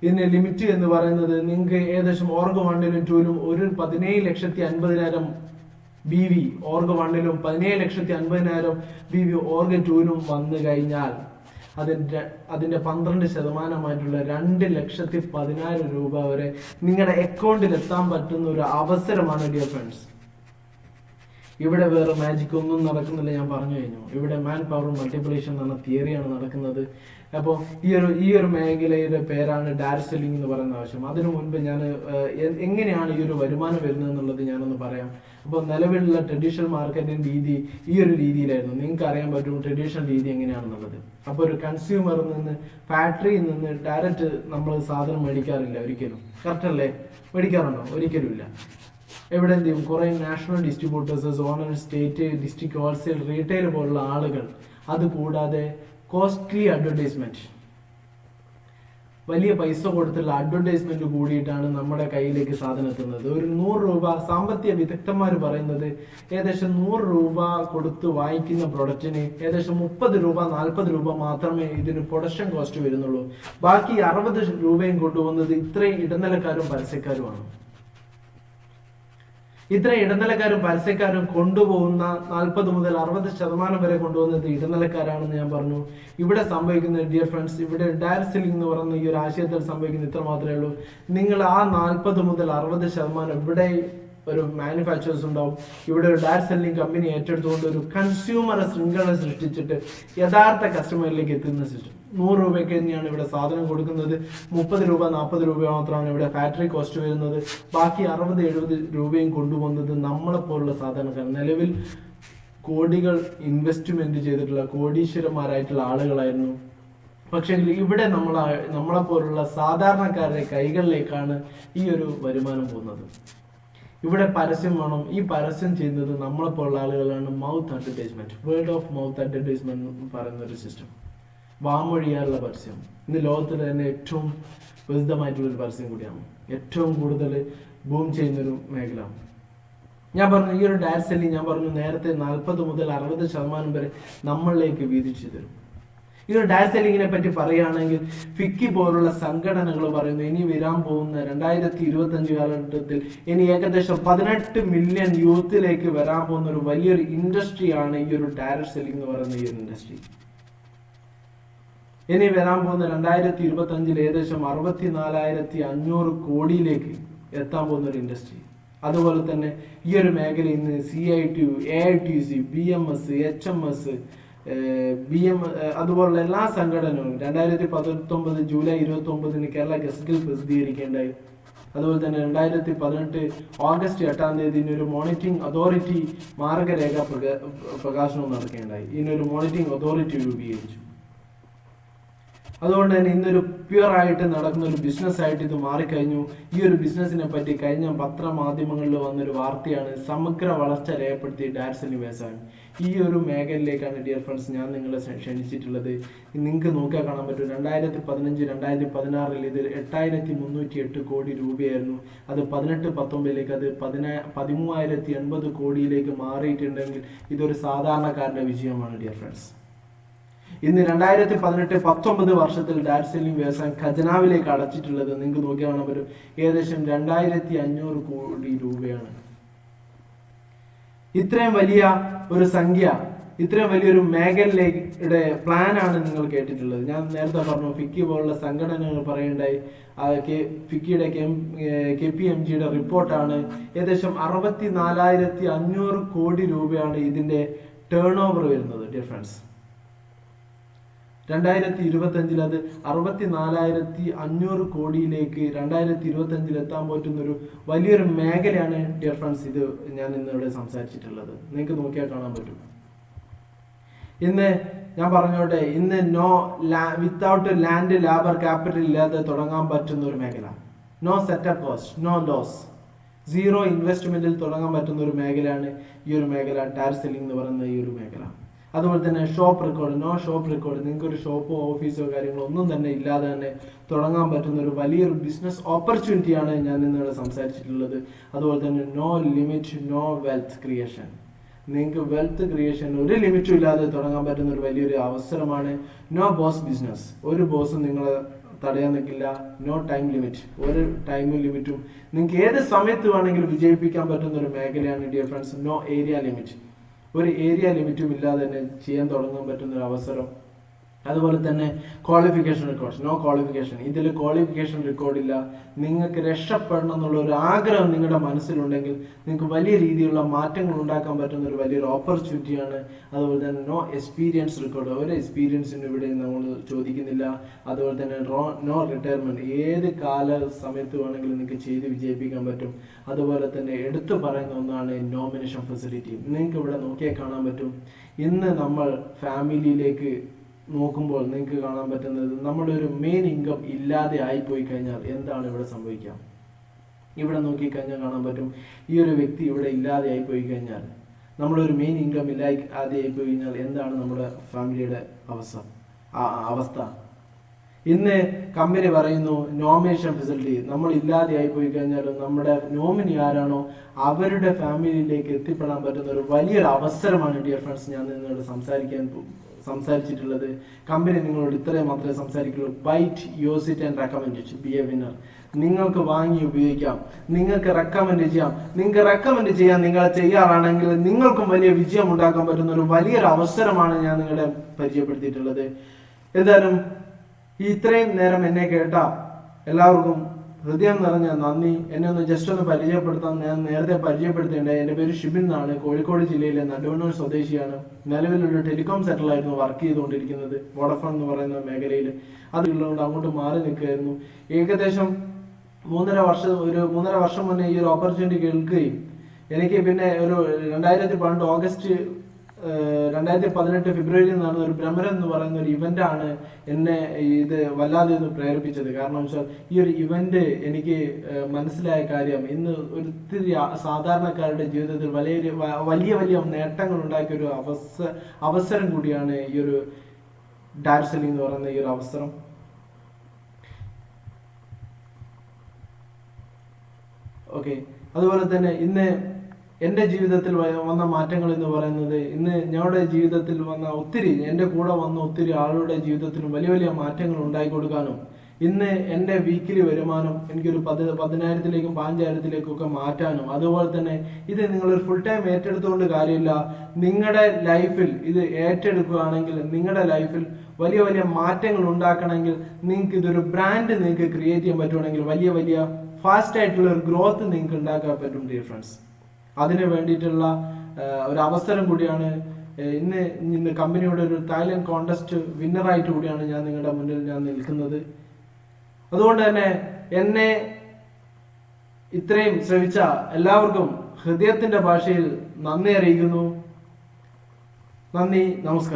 ഇതിന്റെ ലിമിറ്റ് എന്ന് പറയുന്നത് നിങ്ങൾക്ക് ഏകദേശം ഓർഗ് 1 ലും 2 ലും ഒരു 17,50,000 BV ഓർഗ് 1 ലും 17,50,000 BV ഓർഗ് 2 ലും വന്നു കഴിഞ്ഞാൽ അതിന്റെ 12% 2,10,000 രൂപ വരെ നിങ്ങളുടെ അക്കൗണ്ടിൽ എത്താൻ പറ്റുന്ന ഒരു അവസരമാണ് ഡിയർ ഫ്രണ്ട്സ്. ഇവിടെ വേറെ മാജിക് ഒന്നും നടക്കുന്നില്ല, ഞാൻ പറഞ്ഞു കഴിഞ്ഞു. ഇവിടെ മാൻ പവർ മൾട്ടിപ്ലിക്കേഷൻ എന്ന തിയറിയാണ് നടക്കുന്നത്. അപ്പോൾ ഈ ഒരു മേഖലയുടെ പേരാണ് ഡയറക്ട് സെല്ലിംഗ് എന്ന് പറയുന്ന ആവശ്യം. അതിനു മുൻപ് ഞാൻ എങ്ങനെയാണ് ഈ ഒരു വരുമാനം വരുന്നത് എന്നുള്ളത് ഞാനൊന്ന് പറയാം. അപ്പോൾ നിലവിലുള്ള ട്രഡീഷണൽ മാർക്കറ്റിംഗ് രീതി ഈ ഒരു രീതിയിലായിരുന്നു. നിങ്ങൾക്ക് അറിയാൻ പറ്റും ട്രഡീഷണൽ രീതി എങ്ങനെയാണെന്നുള്ളത്. അപ്പോൾ ഒരു കൺസ്യൂമറിൽ നിന്ന്, ഫാക്ടറിയിൽ നിന്ന് ഡയറക്റ്റ് നമ്മൾ സാധനം മേടിക്കാറില്ല ഒരിക്കലും. കറക്റ്റ് അല്ലേ? മേടിക്കാറുണ്ടോ? ഒരിക്കലും ഇല്ല. എവിടെ എന്ത് ചെയ്യും? കുറെ national distributors, zonal, state, district, wholesale, retail പോലുള്ള ആളുകൾ, അത് കൂടാതെ കോസ്റ്റ്ലി അഡ്വർടൈസ്മെന്റ്, വലിയ പൈസ കൊടുത്തുള്ള അഡ്വർടൈസ്മെന്റ് കൂടിയിട്ടാണ് നമ്മുടെ കയ്യിലേക്ക് സാധനം എത്തുന്നത്. ഒരു 100 രൂപ, സാമ്പത്തിക വിദഗ്ധന്മാർ പറയുന്നത് ഏകദേശം 100 രൂപ കൊടുത്ത് വാങ്ങിക്കുന്ന പ്രൊഡക്റ്റിന് ഏകദേശം 30 രൂപ 40 രൂപ മാത്രമേ ഇതിന് പ്രൊഡക്ഷൻ കോസ്റ്റ് വരുന്നുള്ളൂ. ബാക്കി 60 രൂപയും കൊണ്ടുപോകുന്നത് ഇത്രയും ഇടനിലക്കാരും പരസ്യക്കാരുമാണ്. ഇത്ര ഇടനിലക്കാരും പരസ്യക്കാരും കൊണ്ടുപോകുന്ന 40 മുതൽ 60% വരെ കൊണ്ടുപോകുന്നത് ഇടനിലക്കാരാണെന്ന് ഞാൻ പറഞ്ഞു. ഇവിടെ സംഭവിക്കുന്ന ഡിയർ ഫ്രണ്ട്സ്, ഇവിടെ ഡയറക്ട് സെല്ലിംഗ് എന്ന് പറയുന്ന ഈ ഒരു ആശയത്തിൽ സംഭവിക്കുന്ന ഇത്ര മാത്രമേ ഉള്ളൂ. നിങ്ങൾ ആ 40 മുതൽ 60% ഇവിടെ ഒരു മാനുഫാക്ചറേഴ്സ് ഉണ്ടാവും. ഇവിടെ ഒരു ഡയറക്ട് സെല്ലിംഗ് കമ്പനി ഏറ്റെടുത്തുകൊണ്ട് ഒരു കൺസ്യൂമർ ശൃംഖല സൃഷ്ടിച്ചിട്ട് യഥാർത്ഥ കസ്റ്റമറിലേക്ക് എത്തുന്ന സിസ്റ്റം. 100 രൂപയ്ക്ക് തന്നെയാണ് ഇവിടെ സാധനം കൊടുക്കുന്നത്. 30 രൂപ 40 രൂപ മാത്രമാണ് ഇവിടെ ഫാക്ടറി കോസ്റ്റ് വരുന്നത്. ബാക്കി 60-70 രൂപയും കൊണ്ടുപോകുന്നത് നമ്മളെപ്പോലുള്ള സാധാരണക്കാർ, നിലവിൽ കോടികൾ ഇൻവെസ്റ്റ്മെന്റ് ചെയ്തിട്ടുള്ള കോടീശ്വരന്മാരായിട്ടുള്ള ആളുകളായിരുന്നു. പക്ഷേ ഇവിടെ നമ്മളെപ്പോലുള്ള സാധാരണക്കാരുടെ കൈകളിലേക്കാണ് ഈ ഒരു വരുമാനം പോകുന്നത്. ഇവിടെ പരസ്യം വേണം. ഈ പരസ്യം ചെയ്യുന്നത് നമ്മളെപ്പോലുള്ള ആളുകളാണ്. Mouth advertisement, word of mouth advertisement എന്ന് പറയുന്ന ഒരു സിസ്റ്റം, വാമൊഴിയാറുള്ള പരസ്യം ഇന്ന് ലോകത്തിൽ തന്നെ ഏറ്റവും പ്രസിദ്ധമായിട്ടുള്ളൊരു പരസ്യം കൂടിയാണ്. ഏറ്റവും കൂടുതൽ ബൂം ചെയ്യുന്നൊരു മേഖല. ഞാൻ പറഞ്ഞു ഈ ഒരു ഡയറക്ട് സെല്ലിംഗ്, ഞാൻ പറഞ്ഞു നേരത്തെ 40 മുതൽ 60% വരെ നമ്മളിലേക്ക് വീതിച്ചു തരും. ഈ ഒരു ഡയറക്ട് സെല്ലിങ്ങിനെ പറ്റി പറയുകയാണെങ്കിൽ ഫിക്കി പോലുള്ള സംഘടനകൾ പറയുന്നു ഇനി വരാൻ പോകുന്ന 2025 കാലഘട്ടത്തിൽ ഇനി ഏകദേശം 18 മില്യൺ യൂത്തിലേക്ക് വരാൻ പോകുന്ന ഒരു വലിയൊരു ഇൻഡസ്ട്രിയാണ് ഈ ഒരു ഡയറക്ട് സെല്ലിംഗ് എന്ന് പറയുന്ന ഈ ഒരു ഇൻഡസ്ട്രി. ഇനി വരാൻ പോകുന്ന 2025 ഏകദേശം 64,500 കോടിയിലേക്ക് എത്താൻ പോകുന്ന ഒരു ഇൻഡസ്ട്രി. അതുപോലെ തന്നെ ഈ ഒരു മേഖല ഇന്ന് CITU, AITC, BMS, HMS, അതുപോലുള്ള എല്ലാ സംഘടനകളും 2019 ജൂലൈ 29 കേരള ഗസറ്റിൽ പ്രസിദ്ധീകരിക്കേണ്ടായി. അതുപോലെ തന്നെ 2018 ഓഗസ്റ്റ് 8 ഒരു മോണിറ്ററിംഗ് അതോറിറ്റി മാർഗരേഖ പ്രകാശനവും നടക്കേണ്ടായി. ഇതിനൊരു മോണിറ്ററിംഗ് അതോറിറ്റി രൂപീകരിച്ചു. അതുകൊണ്ട് തന്നെ ഇന്നൊരു പ്യുവർ ആയിട്ട് നടക്കുന്ന ഒരു ബിസിനസ് ആയിട്ട് ഇത് മാറിക്കഴിഞ്ഞു. ഈ ഒരു ബിസിനസിനെ പറ്റി കഴിഞ്ഞ പത്രമാധ്യമങ്ങളിൽ വന്നൊരു വാർത്തയാണ് സമഗ്ര വളർച്ച രേഖപ്പെടുത്തിയ ഡയറക്ട് സെല്ലിംഗ് വ്യവസായം. ഈ ഒരു മേഖലയിലേക്കാണ് ഡിയർ ഫ്രണ്ട്സ് ഞാൻ നിങ്ങളെ ക്ഷണിച്ചിട്ടുള്ളത്. നിങ്ങൾക്ക് നോക്കിയാൽ കാണാൻ പറ്റും 2015-2016 ഇത് 8,308 കോടി രൂപയായിരുന്നു. അത് 18-19 അത് 13,080 കോടിയിലേക്ക് മാറിയിട്ടുണ്ടെങ്കിൽ ഇതൊരു സാധാരണക്കാരന്റെ വിജയമാണ് ഡിയർ ഫ്രണ്ട്സ്. ഇന്ന് 2018-19 വർഷത്തിൽ ഡയറക്ട് സെല്ലിംഗ് വ്യവസായം ഖജനാവിലേക്ക് അടച്ചിട്ടുള്ളത് നിങ്ങൾക്ക് നോക്കിയാൽ കാണാൻ പറ്റും ഏകദേശം 2,500 കോടി രൂപയാണ്. ഇത്രയും വലിയ ഒരു സംഖ്യ, ഇത്രയും വലിയൊരു മേഖലയുടെ പ്ലാനാണ് നിങ്ങൾ കേട്ടിട്ടുള്ളത്. ഞാൻ നേരത്തെ പറഞ്ഞു ഫിക്കി പോലുള്ള സംഘടനകൾ പറയേണ്ടായി. ഫിക്കിയുടെ KPMGയുടെ റിപ്പോർട്ടാണ് ഏകദേശം 64,500 കോടി രൂപയാണ് ഇതിന്റെ ടേൺ ഓവർ വരുന്നത് ഡിയർ ഫ്രണ്ട്സ്. 2025 അത് 64,500 കോടിയിലേക്ക് 2025 എത്താൻ പറ്റുന്ന ഒരു വലിയൊരു മേഖലയാണ് ഡിയർ ഫ്രണ്ട്സ് ഇത് ഞാൻ ഇന്നിവിടെ സംസാരിച്ചിട്ടുള്ളത്. നിങ്ങൾക്ക് നോക്കിയാൽ കാണാൻ പറ്റും. ഇന്ന് ഞാൻ പറഞ്ഞോട്ടെ, ഇന്ന് വിത്തൗട്ട് ലാൻഡ് ലേബർ ക്യാപിറ്റൽ ഇല്ലാതെ തുടങ്ങാൻ പറ്റുന്ന ഒരു മേഖല, no setup cost, no loss, 0 ഇൻവെസ്റ്റ്മെന്റിൽ തുടങ്ങാൻ പറ്റുന്ന ഒരു മേഖലയാണ് ഈ ഒരു മേഖല, ഡയറക്ട് സെല്ലിംഗ് എന്ന് പറയുന്ന ഈ ഒരു മേഖല. അതുപോലെ തന്നെ shop record, no shop record, നിങ്ങൾക്ക് ഒരു ഷോപ്പോ ഓഫീസോ കാര്യങ്ങളോ ഒന്നും തന്നെ ഇല്ലാതെ തന്നെ തുടങ്ങാൻ പറ്റുന്ന ഒരു വലിയൊരു ബിസിനസ് ഓപ്പർച്യൂണിറ്റിയാണ് ഞാൻ ഇന്നിവിടെ സംസാരിച്ചിട്ടുള്ളത്. അതുപോലെ തന്നെ no limit, no wealth creation, നിങ്ങൾക്ക് വെൽത്ത് ക്രിയേഷൻ ഒരു ലിമിറ്റും ഇല്ലാതെ തുടങ്ങാൻ പറ്റുന്ന ഒരു വലിയൊരു അവസരമാണ്. നോ ബോസ് ബിസിനസ്, ഒരു ബോസും നിങ്ങളെ തടയാൻ നിൽക്കില്ല. നോ ടൈം ലിമിറ്റ്, ഒരു ടൈം ലിമിറ്റും നിങ്ങൾക്ക് ഏത് സമയത്ത് വേണമെങ്കിലും വിജയിപ്പിക്കാൻ പറ്റുന്ന ഒരു മേഖലയാണ് dear friends. No area limit, ഒരു ഏരിയ ലിമിറ്റും ഇല്ലാതെ തന്നെ ചെയ്യാൻ തുടങ്ങാൻ പറ്റുന്ന ഒരു അവസരം. അതുപോലെ തന്നെ ക്വാളിഫിക്കേഷൻ റെക്കോർഡ്സ്, നോ ക്വാളിഫിക്കേഷൻ. ഇതിൽ ക്വാളിഫിക്കേഷൻ റെക്കോർഡില്ല. നിങ്ങൾക്ക് രക്ഷപ്പെടണം എന്നുള്ള ഒരു ആഗ്രഹം നിങ്ങളുടെ മനസ്സിലുണ്ടെങ്കിൽ നിങ്ങൾക്ക് വലിയ രീതിയിലുള്ള മാറ്റങ്ങൾ ഉണ്ടാക്കാൻ പറ്റുന്ന ഒരു വലിയൊരു ഓപ്പർച്യൂണിറ്റിയാണ്. അതുപോലെ തന്നെ നോ എക്സ്പീരിയൻസ് റെക്കോർഡ്, ഒരു എക്സ്പീരിയൻസിന് ഇവിടെ നമ്മൾ ചോദിക്കുന്നില്ല. അതുപോലെ തന്നെ നോ റിട്ടയർമെന്റ്, ഏത് കാല സമയത്ത് വേണമെങ്കിലും നിങ്ങൾക്ക് ചെയ്ത് വിജയിപ്പിക്കാൻ പറ്റും. അതുപോലെ തന്നെ എടുത്തു പറയുന്ന ഒന്നാണ് നോമിനേഷൻ ഫെസിലിറ്റി. നിങ്ങൾക്ക് ഇവിടെ നോക്കിയാൽ കാണാൻ പറ്റും. ഇന്ന് നമ്മൾ ഫാമിലിയിലേക്ക് നോക്കുമ്പോൾ നിങ്ങൾക്ക് കാണാൻ പറ്റുന്നത് നമ്മുടെ ഒരു മെയിൻ ഇൻകം ഇല്ലാതെ ആയിപ്പോയി കഴിഞ്ഞാൽ എന്താണ് ഇവിടെ സംഭവിക്കുക. ഇവിടെ നോക്കിക്കഴിഞ്ഞാൽ കാണാൻ പറ്റും, ഈ ഒരു വ്യക്തി ഇവിടെ ഇല്ലാതെ ആയിപ്പോയി കഴിഞ്ഞാൽ, നമ്മളൊരു മെയിൻ ഇൻകം ഇല്ലാതെ ആയിപ്പോയി കഴിഞ്ഞാൽ എന്താണ് നമ്മുടെ ഫാമിലിയുടെ അവസ്ഥ. ഇന്ന് കമ്പനി പറയുന്നു നോമിനേഷൻ ഫെസിലിറ്റി, നമ്മൾ ഇല്ലാതെ ആയിപ്പോയി കഴിഞ്ഞാലും നമ്മുടെ നോമിനി ആരാണോ അവരുടെ ഫാമിലിയിലേക്ക് എത്തിപ്പെടാൻ പറ്റുന്ന ഒരു വലിയൊരു അവസരമാണ് ഡിയർ ഫ്രണ്ട്സ് ഞാൻ നിങ്ങളോട് സംസാരിച്ചിട്ടുള്ളത്. കമ്പനി നിങ്ങളോട് ഇത്രയും മാത്രമേ സംസാരിക്കുള്ളൂ. Buy it, use it and recommend it, be a winner. നിങ്ങൾക്ക് വാങ്ങി ഉപയോഗിക്കാം, നിങ്ങൾക്ക് റെക്കമെൻഡ് ചെയ്യാം. നിങ്ങൾക്ക് റെക്കമെൻഡ് ചെയ്യാൻ നിങ്ങൾ തയ്യാറാണെങ്കിൽ നിങ്ങൾക്കും വലിയ വിജയം ഉണ്ടാക്കാൻ പറ്റുന്ന ഒരു വലിയൊരു അവസരമാണ് ഞാൻ നിങ്ങളെ പരിചയപ്പെടുത്തിയിട്ടുള്ളത്. എന്തായാലും ഇത്രയും നേരം എന്നെ കേട്ട എല്ലാവർക്കും ഹൃദയം നിറഞ്ഞ നന്ദി. എന്നെ ഒന്ന് ജസ്റ്റ് ഒന്ന് പരിചയപ്പെടുത്താൻ ഞാൻ നേരത്തെ പരിചയപ്പെടുത്തേണ്ടത്. എൻ്റെ പേര് ഷിബിൻ എന്നാണ്. കോഴിക്കോട് ജില്ലയിലെ നടുവണ്ണൂർ സ്വദേശിയാണ്. നിലവിലൊരു ടെലികോം സെന്ററിലായിരുന്നു വർക്ക് ചെയ്തുകൊണ്ടിരിക്കുന്നത്, വോഡഫോൺ എന്ന് പറയുന്ന മേഖലയിൽ. അതുള്ളതുകൊണ്ട് അങ്ങോട്ട് മാറി നിൽക്കുകയായിരുന്നു. ഏകദേശം 3.5 വർഷം മുന്നേ ഈ ഒരു ഓപ്പർച്യൂണിറ്റി കേൾക്കുകയും എനിക്ക് പിന്നെ ഒരു 2012 ഓഗസ്റ്റ് 2018 ഫെബ്രുവരിയിൽ നടന്ന ഒരു ഭ്രമരം എന്ന് പറയുന്ന ഒരു ഇവന്റ് ആണ് എന്നെ ഇത് വല്ലാതെ ഒന്ന് പ്രേരിപ്പിച്ചത്. കാരണം വെച്ചാൽ ഈ ഒരു ഇവന്റ് എനിക്ക് മനസ്സിലായ കാര്യം, ഇന്ന് ഒത്തിരി സാധാരണക്കാരുടെ ജീവിതത്തിൽ വലിയ നേട്ടങ്ങൾ ഉണ്ടാക്കിയ ഒരു അവസരം കൂടിയാണ് ഈ ഒരു ഡയറക്ട് സെല്ലിംഗ് എന്ന് പറയുന്ന ഈ ഒരു അവസരം. ഓക്കെ, അതുപോലെ തന്നെ ഇന്ന് എൻ്റെ ജീവിതത്തിൽ വന്ന മാറ്റങ്ങൾ എന്ന് പറയുന്നത്, ഇന്ന് ഞങ്ങളുടെ ജീവിതത്തിൽ വന്ന എൻ്റെ കൂടെ വന്ന ഒത്തിരി ആളുകളുടെ ജീവിതത്തിലും വലിയ മാറ്റങ്ങൾ ഉണ്ടാക്കി കൊടുക്കാനും, ഇന്ന് എൻ്റെ വീക്കിലി വരുമാനം എനിക്കൊരു 10,000-ലേക്കും 15,000-ലേക്കൊക്കെ മാറ്റാനും, അതുപോലെ തന്നെ ഇത് നിങ്ങളൊരു ഫുൾ ടൈം ഏറ്റെടുത്തുകൊണ്ട് കാര്യമില്ല. നിങ്ങളുടെ ലൈഫിൽ ഇത് ഏറ്റെടുക്കുകയാണെങ്കിൽ നിങ്ങളുടെ ലൈഫിൽ വലിയ മാറ്റങ്ങൾ ഉണ്ടാക്കണമെങ്കിൽ നിങ്ങൾക്ക് ഇതൊരു ബ്രാൻഡ് നിങ്ങൾക്ക് ക്രിയേറ്റ് ചെയ്യാൻ പറ്റുവാണെങ്കിൽ വലിയ ഫാസ്റ്റ് ആയിട്ടുള്ള ഒരു ഗ്രോത്ത് നിങ്ങൾക്ക് ഉണ്ടാക്കാൻ പറ്റും ഡിയർ ഫ്രണ്ട്സ്. അതിന് വേണ്ടിയിട്ടുള്ള ഒരു അവസരം കൂടിയാണ് ഇന്ന് കമ്പനിയുടെ ഒരു തായ്ലൻഡ് കോൺടെസ്റ്റ് വിന്നറായിട്ട് കൂടിയാണ് ഞാൻ നിങ്ങളുടെ മുന്നിൽ ഞാൻ നിൽക്കുന്നത്. അതുകൊണ്ട് തന്നെ എന്നെ ഇത്രയും ശ്രവിച്ച എല്ലാവർക്കും ഹൃദയത്തിന്റെ ഭാഷയിൽ നന്ദി അറിയിക്കുന്നു. നന്ദി, നമസ്കാരം.